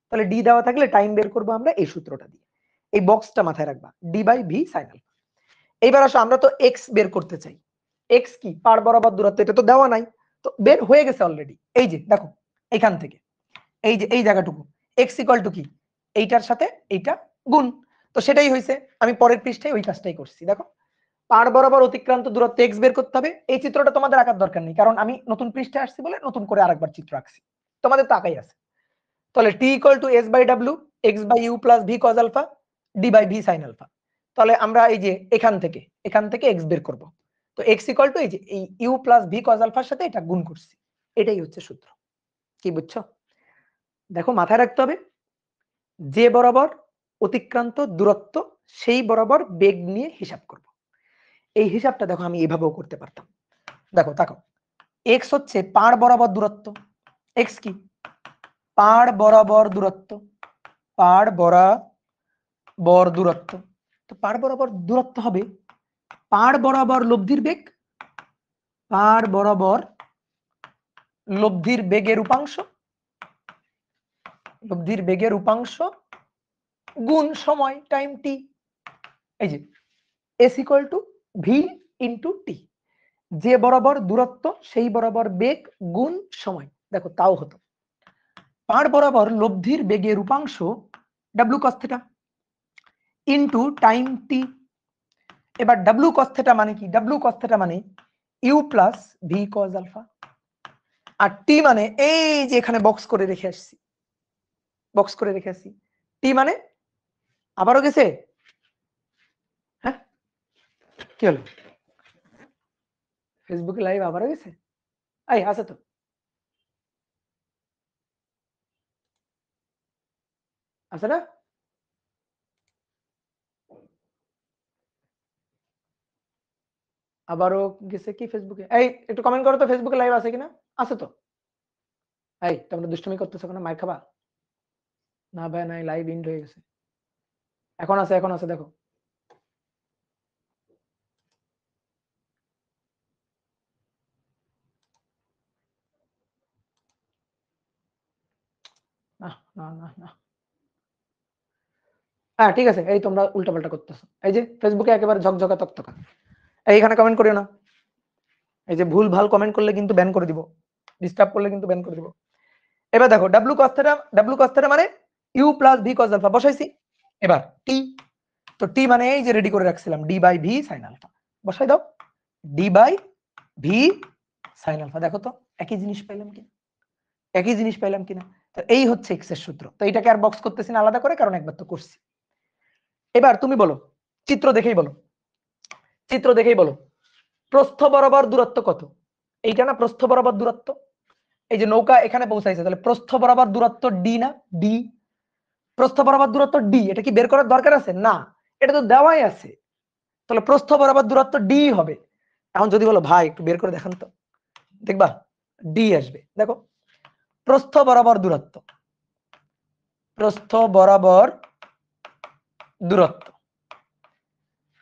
তাহলে ডি দেওয়া থাকলে টাইম বের করবো আমরা এই সূত্রটা দিয়ে। এই বক্সটা মাথায় রাখবা, d by V sine alpha. এইবার আসো, আমরা তো এক্স বের করতে চাই। এক্স কি? পার বরাবর দূরত্ব, এটা তো দেওয়া নাই, তো বের হয়ে গেছে অলরেডি। এই যে দেখো এইখান থেকে এই যে এই জায়গাটুকু এক্স ইকুয়াল টু কি, এইটার সাথে এইটা গুণ, তো সেটাই হয়েছে। আমি পরের পৃষ্ঠায় ওই কাজটাই করছি। দেখো পার বরাবর অতিক্রান্ত দূরত্ব এক্স বের করতে হবে। এই চিত্রটা তোমাদের আঁকার দরকার নেই, কারণ আমি নতুন পৃষ্ঠায় আসছি বলে নতুন করে আরেকবার চিত্র আঁকছি, তোমাদের তো আঁকাই আছে। তাহলে T equal to S by W X by U plus V cos alpha D by V sine alpha. তাহলে আমরা এই যে এখান থেকে এক্স বের করব। তো এক্স ইকুয়াল টু এই যে এই ইউ প্লাস ভি কজ আলফার সাথে এটা গুণ করছি, এটাই হচ্ছে সূত্র। কি বুঝছো? দেখো মাথায় রাখতে হবে, যে বরাবর অতিক্রান্ত দূরত্ব সেই বরাবর বেগ নিয়ে হিসাব করব। এই হিসাবটা দেখো আমি এভাবেও করতে পারতাম। দেখো তাকো, এক্স হচ্ছে পাড় বরাবর দূরত্ব। এক্স কি? পাড় বরাবর দূরত্ব, পাড় বরাবর বর দূরত্ব, তো পাড় বরাবর দূরত্ব হবে পাড় বরাবর লব্ধির বেগ, পাড় বরাবর লব্ধির বেগের উপাংশ, লব্ধির বেগের উপাংশ গুণ সময় টাইম টি। এই যে S equal to V into T, যে বরাবর দূরত্ব সেই বরাবর বেগ গুণ সময়। দেখো তাও হতো পাড় বরাবর লব্ধির বেগের উপাংশ W cos theta into time T. এবার ডাব্লু কস থিটা মানে কি? ডাব্লু কস থিটা মানে you plus V cos alpha, আর টি মানে এই যে এখানে বক্স করে রেখে আসছি, বক্স করে রেখে আসছি। টি মানে আবারও গেছে, হ্যাঁ কি হলো? ফেসবুকে লাইভ আবারও গেছে? এই আছে তো, আছে না? আবারও গেছে কি ফেসবুকে? এই একটু কমেন্ট করো তো ফেসবুকে লাইভ আছে কিনা। আছে তো? এই তোমরা দুষ্টুমি করতেছো কেন? মার খাবা? না ভাই নাই, লাইভ ইন্ড হয়ে গেছে। এখন আছে, এখন আছে, দেখো। না না না না, হ্যাঁ ঠিক আছে। এই তোমরা উল্টাপাল্টা করতেছো, এই যে ফেসবুকে একেবারে ঝকঝকা তকতকা। এইখানে কমেন্ট করিও না, এই যে ভুল ভাল কমেন্ট করলে কিন্তু ব্যান করে দিব, ডিস্টার্ব করলে কিন্তু ব্যান করে দিব। এবার দেখো ডাব্লু কস থিটা মানে you plus V cos alpha বসাইছি। এবার টি, তো টি মানে এই যে রেডি করে রাখছিলাম d by V sine alpha, বসাই দাও d by V sine alpha. দেখো তো একই জিনিস পাইলাম কিনা, একই জিনিস পাইলাম কিনা। তো এই হচ্ছে এক্স এর সূত্র। তো এটাকে আর বক্স করতেছি না আলাদা করে, কারণ একবার তো করছি। এবার তুমি বলো, চিত্র দেখেই বলো, চিত্র দেখেই বলো প্রস্থ বরাবর দূরত্ব কত? এইটা না প্রস্থ বরাবর দূরত্ব, এই যে নৌকা এখানে পৌঁছাইছে, তাহলে প্রস্থ বরাবর দূরত্ব ডি না? ডি, প্রস্থ বরাবর দূরত্ব ডি। এটা কি বের করার দরকার আছে? না, এটা তো দেওয়াই আছে। তাহলে প্রস্থ বরাবর দূরত্ব ডি হবে। এখন যদি বলো ভাই একটু বের করে দেখান তো, দেখবা ডি আসবে। দেখো প্রস্থ বরাবর দূরত্ব, প্রস্থ বরাবর দূরত্ব,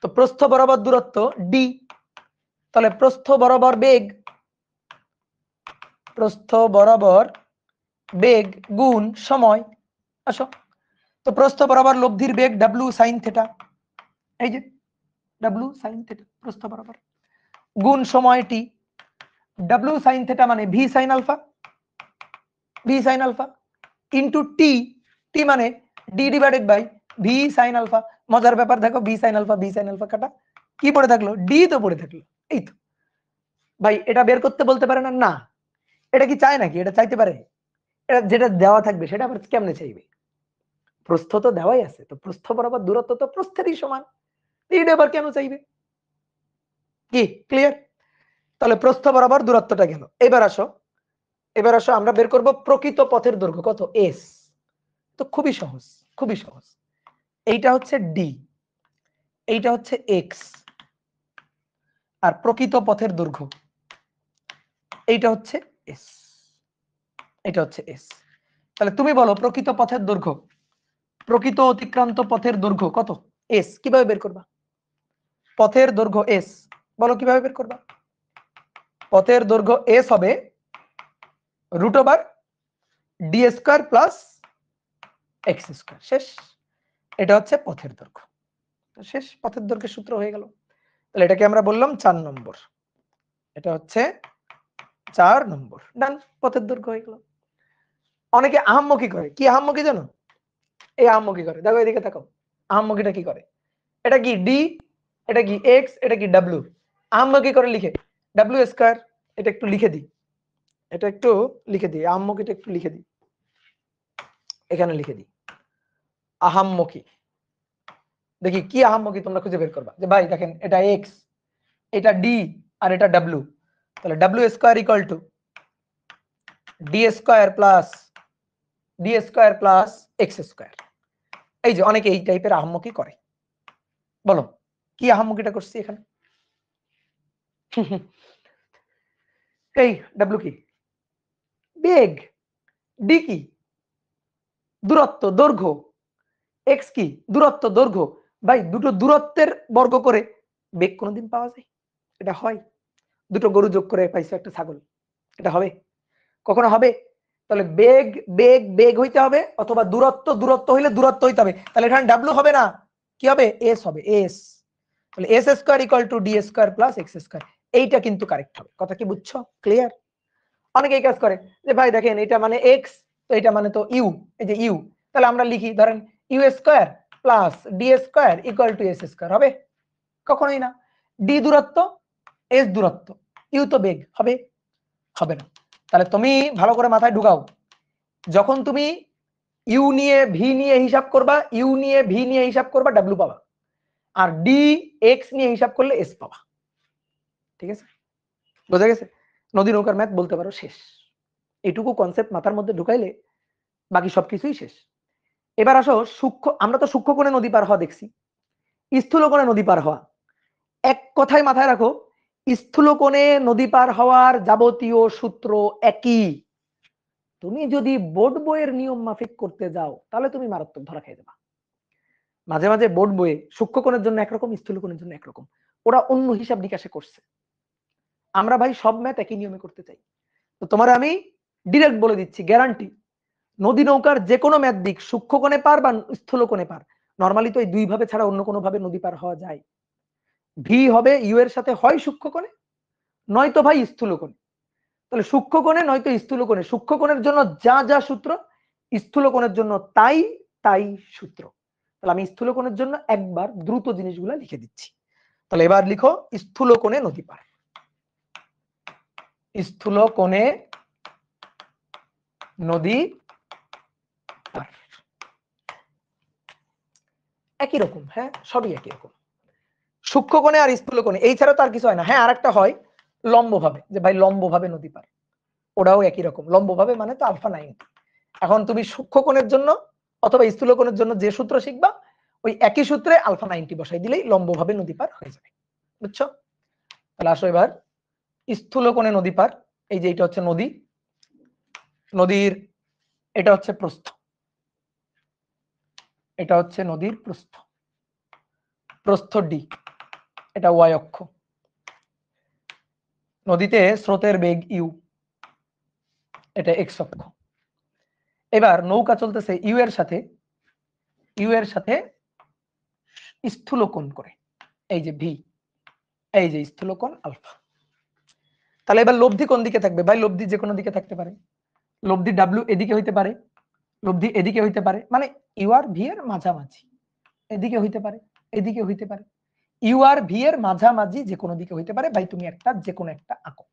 তো প্রস্থ বরাবর দূরত্ব ডি, তাহলে প্রস্থ বরাবর বেগ, প্রস্থ বরাবর বেগ গুণ সময়। আসো, তো প্রস্থ বরাবর লব্ধির বেগ ডাব্লু সাইন থিটা, এই যে ডাব্লু সাইন থিটা প্রস্থ বরাবর গুণ সময় টি। ডাব্লু সাইন থিটা মানে V sine alpha, V sine alpha into T, T মানে D divided by V sine alpha. মজার ব্যাপার দেখো, ভি সাইন আলফা কাটা, কি পড়ে থাকলো? ডি তো পড়ে থাকলো। এই তো ভাই, এটা বের করতে বলতে পারে না? না, এটা কি চায় নাকি? এটা চাইতে পারে? এটা যেটা দেওয়া থাকবে সেটা আবার কেমনে চাইবে? প্রস্থ তো দেওয়াই আছে, তো প্রস্থ বরাবর দূরত্ব তো প্রস্থেরই সমান, এটা আবার কেন চাইবে? কি ক্লিয়ার? তাহলে প্রস্থ বরাবর দূরত্বটা গেল। এবার আসো, এবার আসো আমরা বের করব প্রকৃত পথের দৈর্ঘ্য কত? এস। তো খুবই সহজ, খুবই সহজ। এইটা হচ্ছে ডি, এইটা হচ্ছে এক্স, আর প্রকৃত পথের দৈর্ঘ্য এইটা হচ্ছে এস, এটা হচ্ছে এস। তাহলে তুমি বলো প্রকৃত পথের দৈর্ঘ্য, প্রকৃত অতিক্রান্ত পথের দৈর্ঘ্য কত? এস। কিভাবে বের করবা? পথের দৈর্ঘ্য এস, বলো কিভাবে বের করবা? পথের দৈর্ঘ্য এস হবে root over d square plus x square. শেষ, এটা হচ্ছে পথের দৈর্ঘ্য। শেষ, পথের দৈর্ঘ্যের সূত্র হয়ে গেল। তাহলে এটাকে আমরা বললাম 4 নম্বর, এটা হচ্ছে 4 নম্বর। ডান, পথের দৈর্ঘ্য হয়ে গেল। অনেকে আহাম্মকি করে, কি আহাম্মকি জানো? এই আহাম্মকি করে, দেখো এদিকে তাকাও, আহাম্মকিটা কি করে? এটা কি ডি, এটা কি এক্স, এটা কি ডাব্লিউ। আহাম্মকি করে লিখে ডাব্লিউ স্কয়ার। এটা একটু লিখে দিই, এটা একটু লিখে দিই, আহাম্মকিটা একটু লিখে দিই, এখানে লিখে দিই আহাম্মকি। দেখি কি আহাম্মকি তোমরা খুঁজে বের করবা। যে ভাই দেখেন এটা এক্স, এটা ডি, আর এটা ডাব্লিউ, তাহলে W square equal to D square plus x square. এই যে অনেকে এই টাইপের আহাম্মকি করে। বলো কি আহাম্মকিটা করছি এখানে? এই ডাব্লিউ কি? বেগ। ডি কি? দূরত্ব, দৈর্ঘ্য। এক্স কি দূরত্ব, দৈর্ঘ্য। ভাই দুটো দূরত্বের বর্গ করে বেগ কোনোদিন পাওয়া যায়? এটা হয়? দুটো গরু যোগ করে পাইছো একটা ছাগল, এটা হবে? কখনো হবে? তাহলে বেগ বেগ বেগ হইতে হবে, অথবা দূরত্ব দূরত্ব হইলে দূরত্ব হইতে হবে। তাহলে এখানে ডাব্লিউ হবে না, কি হবে? এস হবে, এস। তাহলে S square equal to D square plus x square. এইটা কিন্তু কারেক্ট হবে। কথা কি বুঝছো? ক্লিয়ার? অনেকে এই কাজ করে যে ভাই দেখেন এটা মানে এক্স, তো এটা মানে তো ইউ, এই যে ইউ, তাহলে আমরা লিখি ধরেন u square plus d square equal to s square. হবে? কখনোই না। ডি দূরত্ব, এস দূরত্ব, ইউ তো বেগ, হবে? হবে না। তাহলে তুমি ভালো করে মাথায় ঢুকাও, যখন তুমি ইউ নিয়ে ভি নিয়ে হিসাব করবা, ইউ নিয়ে ভি নিয়ে হিসাব করবা, ডাব্লিউ পাবা। আর ডি এক্স নিয়ে হিসাব করলে এস পাবা। ঠিক আছে? বোঝা গেছে? নদী নৌকার ম্যাথ বলতে পারো শেষ। এটুকু কনসেপ্ট মাথার মধ্যে ঢুকাইলে বাকি সবকিছুই শেষ। এবার আসো সূক্ষ্ম, আমরা তো সূক্ষ্ম কোণে নদী পার হওয়া দেখছি, স্থূল কোণে নদী পার হওয়া। এক কথায় মাথায় রাখো, স্থূল কোণে নদী পার হওয়ার যাবতীয় সূত্র একই। তুমি যদি বোর্ড বইয়ের নিয়ম মাফিক করতে যাও তাহলে তুমি মারাত্মক ধরা খেয়ে যাবা। মাঝে মাঝে বোর্ড বইয়ে সূক্ষ্ম কোণের জন্য একরকম, স্থূল কোণের জন্য একরকম, ওরা অন্য হিসাব নিকাশে করছে। আমরা ভাই সব ম্যাথ একই নিয়মে করতে চাই। তো তোমার আমি ডিরেক্ট বলে দিচ্ছি, গ্যারান্টি, নদী নৌকার যে কোনো ম্যাথ দিক, সূক্ষ্ম কোণে পার বা স্থূল কোণে পার, নরমালি তো এই দুই ভাবে ছাড়া অন্য কোনো ভাবে নদী পার হওয়া যায়। ভি হবে ইউ এর সাথে হয় সূক্ষ্ম কোণে, নয়তো ভাই স্থূল কোণে। তাহলে সূক্ষ্ম কোণে নয়তো স্থূল কোণে, সূক্ষ্ম কোণের জন্য যা যা সূত্র, স্থূল কোণের জন্য তাই তাই সূত্র। তাহলে আমি স্থূল কোণের জন্য একবার দ্রুত জিনিসগুলো লিখে দিচ্ছি। তাহলে এবার লিখো স্থূল কোণে নদী পার। স্থূল কোণে নদী পার একই রকম, হ্যাঁ সবই একই রকম। সূক্ষ্ম কোণে আর স্থূল কোণে এই ছাড়া তো আর কিছু হয় না। হ্যাঁ আরেকটা হয় লম্বভাবে, যে ভাই লম্বভাবে নদী পার, ওটাও একই রকম। লম্বভাবে মানে তো আলফা 90। এখন তুমি সূক্ষ্ম কোণের জন্য অথবা স্থূল কোণের জন্য যে সূত্র শিখবা, ওই একই সূত্রে আলফা 90 বসাই দিলেই লম্বভাবে নদী পার হয়ে যাবে। বুঝছো? তাহলে আসো এবার স্থূল কোণে নদী পার। এই যে এটা হচ্ছে নদী, নদীর এটা হচ্ছে প্রস্থ, এটা হচ্ছে নদীর প্রস্থ, প্রস্থ ডি, এটা ওয়াই অক্ষ। নদীতে স্রোতের বেগ ইউ, এটা এক্স অক্ষ। এবার নৌকা চলতেছে ইউ এর সাথে, ইউ এর সাথে স্থূল কোণ করে, এই যে ভি, এই যে স্থূল কোণ আলফা। তাহলে এবার লব্ধি কোন দিকে থাকবে? ভাই লব্ধি যে কোনো দিকে থাকতে পারে। লব্ধি ডাব্লিউ এদিকে হইতে পারে, লব্ধি এদিকে হইতে পারে, মানে ইউ আর ভি এর মাঝামাঝি, এদিকে হইতে পারে, এদিকে হইতে পারে। ইউ আর ভি এর মাঝামাঝি যে কোনো দিকে হইতে পারে। ভাই তুমি একটা যে কোনো একটা আঁকো।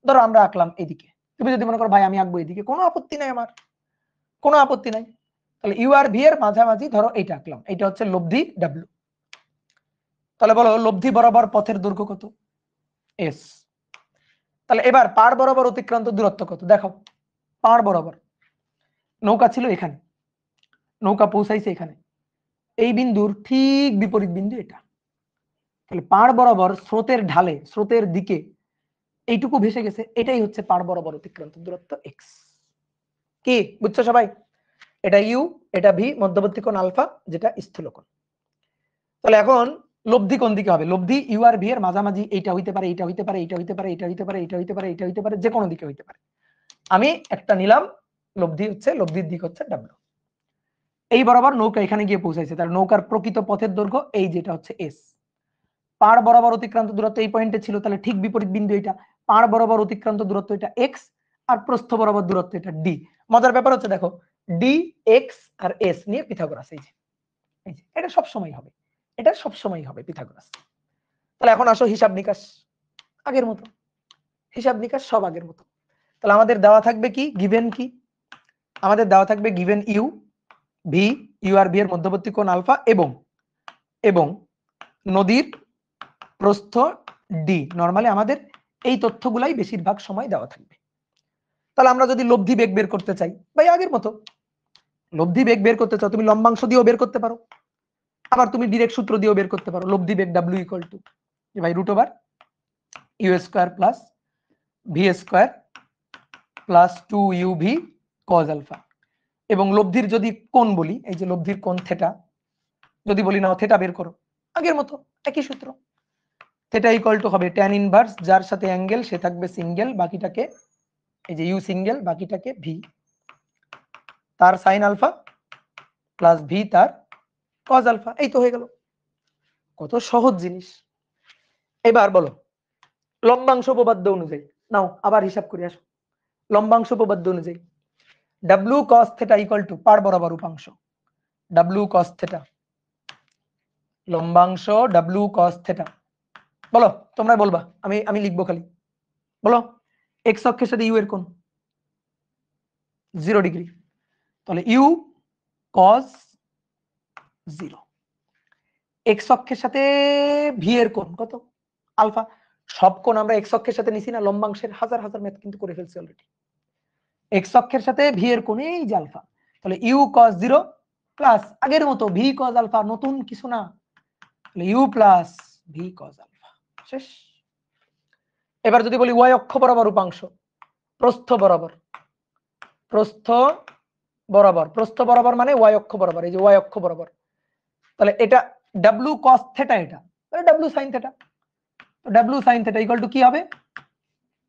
ধরো আমরা আঁকলাম এদিকে, তুমি যদি মনে করো ভাই আমি আঁকবো এদিকে, কোনো আপত্তি নাই, আমার কোনো আপত্তি নাই। তাহলে ইউ আর ভি এর মাঝামাঝি ধরো এইটা আঁকলাম, এটা হচ্ছে লব্ধি ডাব্লিউ। তাহলে বলো লব্ধি বরাবর পথের দৈর্ঘ্য কত? এস। তাহলে এবার পার বরাবর অতিক্রান্ত দূরত্ব কত? দেখো পার বরাবর নৌকা ছিল এখানে, নৌকা পৌঁছাইছে এখানে, এই বিন্দুর ঠিক বিপরীত বিন্দু এটা। তাহলে পার বরাবর স্রোতের ঢালে, স্রোতের দিকে এইটুকু ভেসে গেছে, এটাই হচ্ছে পার বরাবর অতিক্রান্ত দূরত্ব এক্স। কি বুঝছো সবাই? এটা ইউ, এটা ভি, মধ্যবর্তী কোণ আলফা, যেটা স্থূল কোণ। তাহলে এখন লব্ধি কোন দিকে হবে? লব্ধি ইউ আর ভি এর মাঝামাঝি, এইটা হইতে পারে, এইটা হইতে পারে, এইটা হইতে পারে, এইটা হইতে পারে, এইটা হইতে পারে, এইটা হইতে পারে, যে কোনো দিকে হইতে পারে। আমি একটা নিলাম, লব্ধি হচ্ছে, লব্ধির দিক হচ্ছে ডাব্লিউ। এই বরাবর নৌকা এখানে গিয়ে পৌঁছাইছে, তাহলে নৌকার প্রকৃত পথের দৈর্ঘ্য এই যেটা হচ্ছে এস। পার বরাবর অতিক্রান্ত দূরত্ব এই পয়েন্টে ছিল, তাহলে ঠিক বিপরীত বিন্দু এটা। পার বরাবর অতিক্রান্ত দূরত্ব এটা এক্স, আর প্রস্থ বরাবর দূরত্ব এটা ডি। মজার ব্যাপার হচ্ছে দেখো ডি এক্স আর এস নিয়ে পিথাগোরাস, এই যে এটা সব সময় হবে, এটা সব সময় হবে পিথাগোরাস। তাহলে এখন আসো হিসাব নিকাশ আগের মতো, হিসাব নিকাশ সব আগের মতো। তাহলে আমাদের দেওয়া থাকবে কি, গিভেন কি? আমাদের দেওয়া থাকবে গিভেন ইউ ভি, ইউ আর ভি এর মধ্যবর্তী কোণ আলফা, এবং এবং নদীর প্রস্থ ডি। নরমালি আমাদের এই তথ্যগুলাই বেশিরভাগ সময় দেওয়া থাকবে। তাহলে আমরা যদি লব্ধি বেগ বের করতে চাই, ভাই আগের মতো লব্ধি বেগ বের করতে চাও, তুমি লম্বাংশ দিয়েও বের করতে পারো, আবার তুমি ডিরেক্ট সূত্র দিয়েও বের করতে পারো। লব্ধি বেগ ডাব্লিউ ইকুয়াল টু ভাই root over you square plus v square plus 2 u v cos alpha. এবং লব্ধির যদি কোণ বলি, এই যে লব্ধির কোণ থেটা, যদি বলি নাও থেটা বের করো, আগের মতো একই সূত্র, থেটা ইকুয়াল টু হবে tan ইনভার্স, যার সাথে অ্যাঙ্গেল সে থাকবে সিঙ্গেল, বাকিটাকে এই যে ইউ সিঙ্গেল, বাকিটাকে ভি, তার সাইন আলফা প্লাস ভি তার কজ আলফা। এই তো হয়ে গেল, কত সহজ জিনিস। এবার বলো লম্বাংশ উপপাদ্য অনুযায়ী, নাও আবার হিসাব করে আসো। লম্বাংশ উপপাদ্য অনুযায়ী w cos θ ইকুয়াল টু পার বরাবর উপাংশ, w cos θ, লম্বাংশ w cos θ। বলো, তোমরা বলবা, আমি লিখবো খালি। বলো, এক্স অক্ষের সাথে ইউ এর কোণ 0 ডিগ্রি, তাহলে ইউ cos 0। এক্স অক্ষের সাথে ভি এর কোণ কত? আলফা। সব কোণ আমরা এক্স অক্ষের সাথে নিছি না, লম্বাংশের হাজার হাজার ম্যাথ কিন্তু করে ফেলছি অলরেডি। এক্স অক্ষের সাথে ভি এর কোণ এই যে আলফা, তাহলে ইউ cos 0 প্লাস আগের মতো ভি cos আলফা, নতুন কিছু না, তাহলে u plus v cos alpha, শেষ। এবার যদি বলি ওয়াই অক্ষ বরাবর উপাংশ, প্রস্থ বরাবর, প্রস্থ বরাবর, প্রস্থ বরাবর মানে ওয়াই অক্ষ বরাবর, এই যে ওয়াই অক্ষ বরাবর, তাহলে এটা w cos θ, এটা w sin θ, তো w sin θ ইকুয়াল টু কি হবে?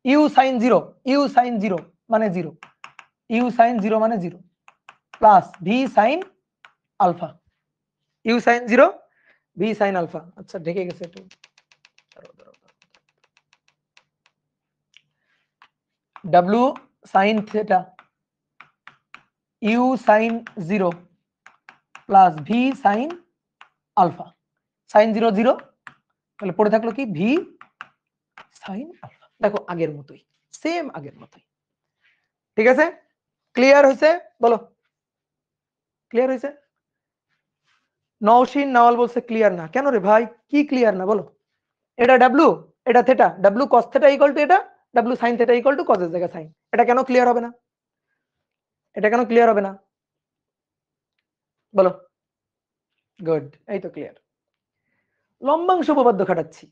u sin 0, u sin 0 মানে 0, u sin 0 মানে 0 plus v sin alpha, u sin 0 v sin alpha. আচ্ছা ঢেকে গেছে একটু, w sin θ u sin 0 plus v sin alpha, sin 0 0, তাহলে পড়ে থাকলো কি v sin আলফা। দেখো আগের মতোই, সেম আগের মতোই, ঠিক আছে? ক্লিয়ার হয়েছে? বলো ক্লিয়ার হয়েছে? নওশিন নাওয়াল বলছে ক্লিয়ার না। কেন রে ভাই, কি ক্লিয়ার না বলো? এটা w, এটা theta, w cos θ equal to এটা, w sin θ equal to cos এর জায়গায় sin। এটা কেন ক্লিয়ার হবে না? এটা কেন ক্লিয়ার হবে না বলো? গুড, এই তো ক্লিয়ার। লম্বাংশ উপপাদ্য খাটাচ্ছি,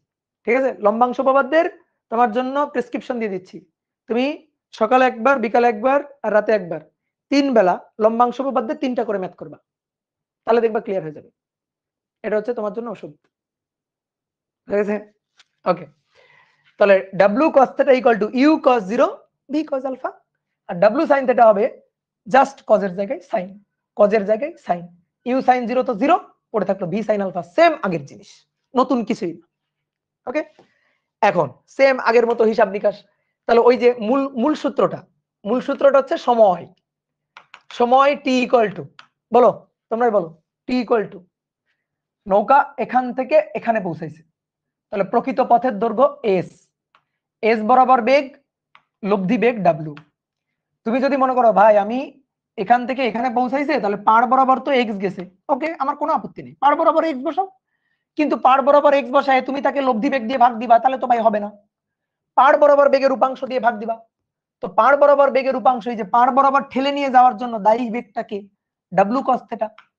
ঠিক আছে? লম্বাংশ উপপাদ্যের তোমার জন্য প্রেসক্রিপশন দিয়ে দিচ্ছি। তুমি সকালে একবার, বিকালে একবার আর রাতে একবার, 3 বেলা লম্বাংশ উপপাদ্যের 3টা করে ম্যাথ করবা, তাহলে দেখবা ক্লিয়ার হয়ে যাবে। এটা হচ্ছে তোমার জন্য ওষুধ, ঠিক আছে? ওকে, তাহলে w cos θ equal to u cos 0 v cos alpha, আর w sin θ হবে জাস্ট cos এর জায়গায় sin, cos এর জায়গায় sin, u sin 0 তো 0, পড়ে থাকলো v sin আলফা, সেম আগের জিনিস, নতুন কিছুই না। ওকে, এখন সেম আগের মতো হিসাব নিকাশ। তাহলে ওই যে মূল সূত্রটা হচ্ছে সময়, সময় t ইকুয়াল টু, বলো তোমরাই বলো, t ইকুয়াল টু নৌকা এখান থেকে এখানে পৌঁছাইছে, তাহলে প্রকৃত পথের দৈর্ঘ্য s, s বরাবর বেগ লব্ধি বেগ w। তুমি যদি মনে করো ভাই আমি এখান থেকে এখানে পৌঁছাইছে, তাহলে পাড় বরাবর তো x গেছে, ওকে আমার কোনো আপত্তি নেই, পাড় বরাবর x বসাও, কিন্তু পাড় বরাবর x বসায় তুমি তাকে লব্ধি বেগ দিয়ে ভাগ দিবা, তাহলে তো ভাই হবে না। পাড় বরাবর বেগের উপাংশ দিয়ে ভাগ দিবা, তো পাড় বরাবর বেগের উপাংশ, এই যে পাড় বরাবর ঠেলে নিয়ে যাওয়ার জন্য দায়ী বেগটাকে w cos θ,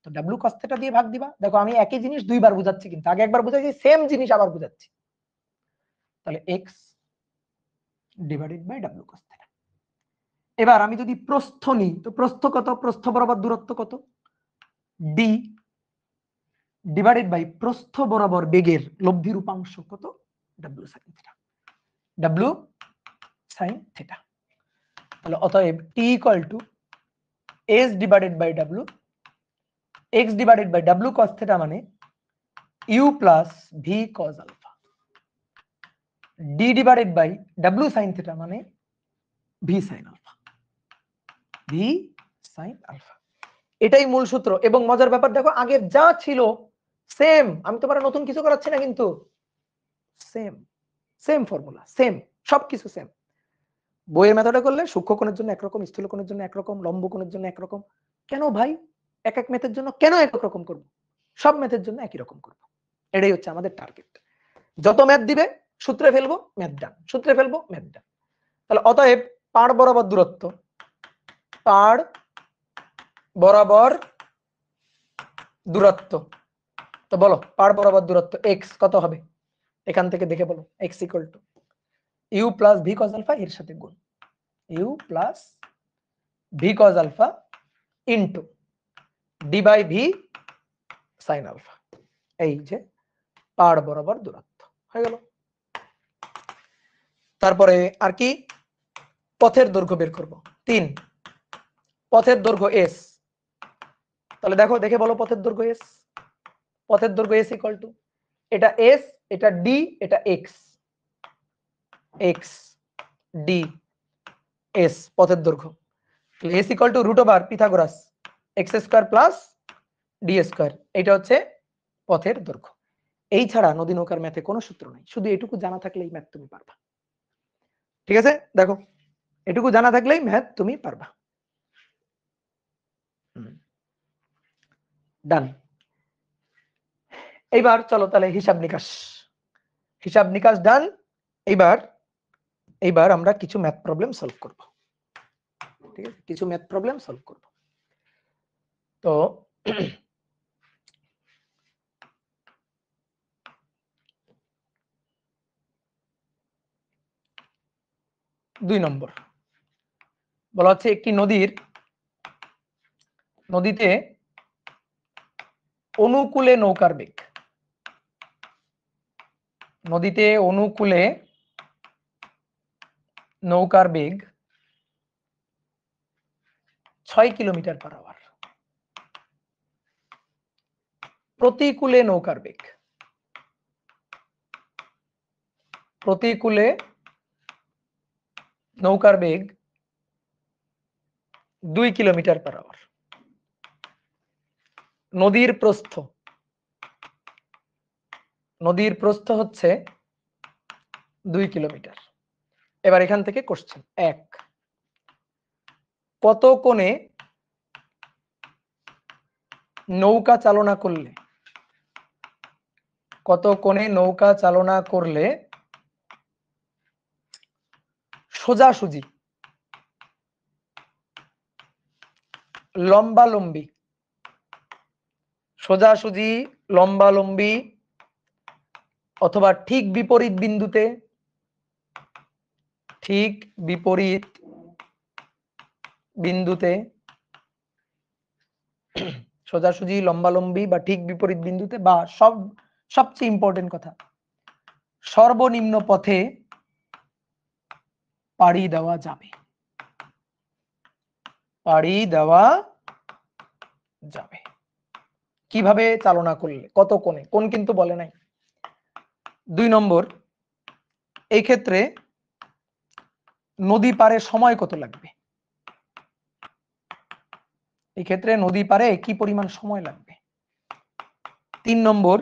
তো w cos θ দিয়ে ভাগ দিবা। দেখো আমি একই জিনিস দুইবার বুঝাচ্ছি, কিন্তু আগে একবার বুঝাইছি, সেম জিনিস আবার বুঝাচ্ছি। তাহলে x divided by w cos θ। এবার আমি যদি প্রস্থ নিই, তো প্রস্থ কত? প্রস্থ বরাবর দূরত্ব কত? d ডিভাইডেড বাই প্রস্থ বরাবর বেগের লব্ধির উপাংশ কত? w sin θ, w sin θ। তাহলে অতএব t equal to s divided by w, x divided by w cos θ মানে u plus v cos alpha, d divided by w sin θ মানে v sin alpha, v sin alpha. এটাই মূল সূত্র। এবং মজার ব্যাপার দেখো, আগের যা ছিল সেম, আমি তোমার নতুন কিছু করাচ্ছি না, কিন্তু সেম সেম ফর্মুলা, সেম সবকিছু সেম। বইয়ের মেথডে করলে সূক্ষ্ম কোণের জন্য একরকম, স্থূল কোণের জন্য একরকম, লম্ব কোণের জন্য একরকম। কেন ভাই এক এক ম্যাথের জন্য কেন এক রকম করব? সব ম্যাথের জন্য একই রকম করব, এটাই হচ্ছে আমাদের টার্গেট। যত ম্যাথ দিবে সূত্রে ফেলবো, ম্যাথ ডান, সূত্রে ফেলবো, ম্যাথ ডান। তাহলে অতএব পাড় বরাবর দূরত্ব, পাড় বরাবর দূরত্ব, তো বলো পাড় বরাবর দূরত্ব x কত হবে? এখান থেকে দেখে বলো, x equal to u plus v cos alpha, এর সাথে গুণ u plus v cos alpha into d by v sin alpha. এই যে পাড় বরাবর দূরত্ব হয়ে গেল। তারপরে আর কি, পথের দৈর্ঘ্য বের করব। 3 পথের দৈর্ঘ্য s, তাহলে দেখো দেখে বলো পথের দৈর্ঘ্য s, পথের দৈর্ঘ্য s ইকুয়াল টু এটা s, এটা d, এটা x, x d s পথের দৈর্ঘ্য। s equal to root over Pythagoras x square plus d square, এটা হচ্ছে পথের দৈর্ঘ্য। এই ছাড়া নদী নৌকার ম্যাথে কোনো সূত্র নাই, শুধু এটুকু জানা থাকলেই ম্যাথ তুমি পারবা। ঠিক আছে, দেখো এটুকু জানা থাকলেই ম্যাথ তুমি পারবা। ডান। এইবার চলো তাহলে হিসাব নিকাশ, হিসাব নিকাশ ডান। এইবার আমরা কিছু ম্যাথ প্রবলেম সলভ করব। ঠিক আছে, কিছু ম্যাথ প্রবলেম সলভ করব। তো 2 নম্বর বলা হচ্ছে একটি নদীতে অনুকূলে নৌকার বেগ, নদীতে অনুকূলে নৌকার বেগ 6 কিলোমিটার পার আওয়ার, প্রতিকূলে নৌকার বেগ, প্রতিকূলে নৌকার বেগ 2 কিলোমিটার পার আওয়ার। নদীর প্রস্থ, নদীর প্রস্থ হচ্ছে 2 কিলোমিটার। এবার এখান থেকে কোশ্চেন 1, কত কোণে নৌকা চালনা করলে, কত কোণে নৌকা চালনা করলে সোজাসুজি লম্বালম্বি, সোজাসুজি লম্বালম্বি অথবা ঠিক বিপরীত বিন্দুতে, ঠিক বিপরীত বিন্দুতে, সোজাসুজি লম্বালম্বি বা ঠিক বিপরীত বিন্দুতে, বা সবচেয়ে ইম্পর্টেন্ট কথা, সর্বনিম্ন পথে পাড়ি দেওয়া যাবে, পাড়ি দেওয়া যাবে। কিভাবে চালনা করলে, কত কোণে, কোণ কিন্তু বলে নাই। 2 নম্বর, এই ক্ষেত্রে নদী পারে সময় কত লাগবে, এই ক্ষেত্রে নদী পারে কি পরিমাণ সময় লাগবে। 3 নম্বর,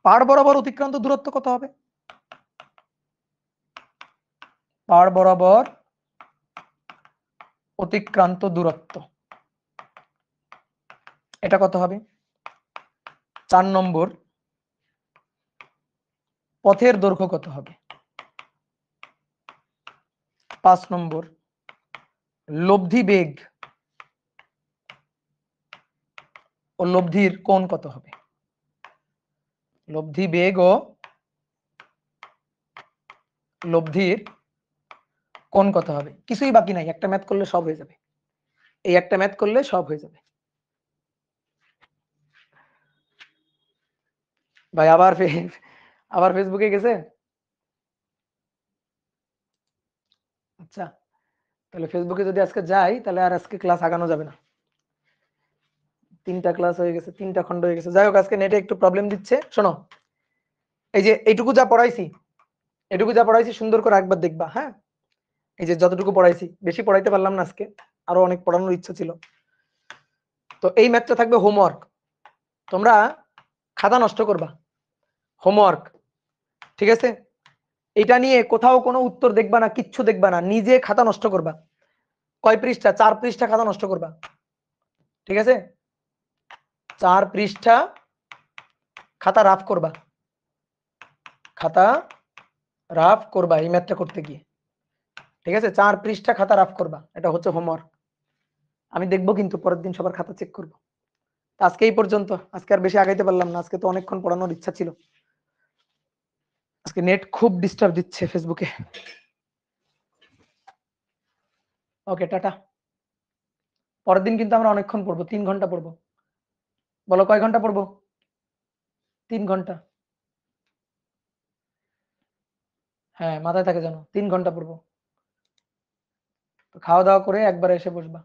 পাড় বরাবর অতিক্রান্ত দূরত্ব কত হবে, পাড় বরাবর অতিক্রান্ত দূরত্ব এটা কত হবে। 4 নম্বর, পথের দৈর্ঘ্য কত হবে। 5 নম্বর, লব্ধি বেগ ও লব্ধির কোণ কত হবে, লব্ধি বেগ ও লব্ধির কোণ কত হবে। কিছুই বাকি নাই, একটা ম্যাথ করলে সব হয়ে যাবে, এই একটা ম্যাথ করলে সব হয়ে যাবে। ভাই আবার ফেসবুকে গেছে, আচ্ছা তাহলে ফেসবুকে যদি আজকে যাই তাহলে আর আজকে ক্লাস আগানো যাবে না, 3টা ক্লাস হয়ে গেছে, 3টা খন্ড হয়ে গেছে। যাই হোক, আজকে নেটে একটু প্রবলেম দিচ্ছে। শোনো, এই যে এইটুকু যা পড়াইছি, এটুকু যা পড়াইছি সুন্দর করে একবার দেখবা। হ্যাঁ, এই যে যতটুকু পড়াইছি, বেশি পড়াইতে পারলাম না আজকে, আরো অনেক পড়ানোর ইচ্ছা ছিল। তো এই ম্যাথটা থাকবে হোমওয়ার্ক, তোমরা খাতা নষ্ট করবা, হোমওয়ার্ক। ঠিক আছে, এটা নিয়ে কোথাও কোনো উত্তর দেখবা না, কিচ্ছু দেখবা না, নিজে খাতা নষ্ট করবা। কয় পৃষ্ঠা, 4 পৃষ্ঠা খাতা নষ্ট করবা। ঠিক আছে, 4 পৃষ্ঠা খাতা রাফ করবা, খাতা রাফ করবা এই ম্যাথটা করতে গিয়ে। ঠিক আছে, 4 পৃষ্ঠা খাতা রাফ করবা, এটা হচ্ছে হোমওয়ার্ক। আমি দেখবো কিন্তু পরের দিন সবার খাতা চেক করবো। আজকে এই পর্যন্ত, আজকে আর বেশি আগাইতে পারলাম না, আজকে তো অনেকক্ষণ পড়ানোর ইচ্ছা ছিল। আজকে নেট খুব ডিস্টার্ব দিচ্ছে ফেসবুকে। ওকে, টাটা। পরের দিন কিন্তু আমরা অনেকক্ষণ পড়বো, 3 ঘন্টা পড়বো। বলো কয় ঘন্টা পড়বো। 3 ঘন্টা। হ্যাঁ, মাথায় থাকে যেন। 3 ঘন্টা পড়বো। তো খাওয়া-দাওয়া করে একবারে এসে বসবা।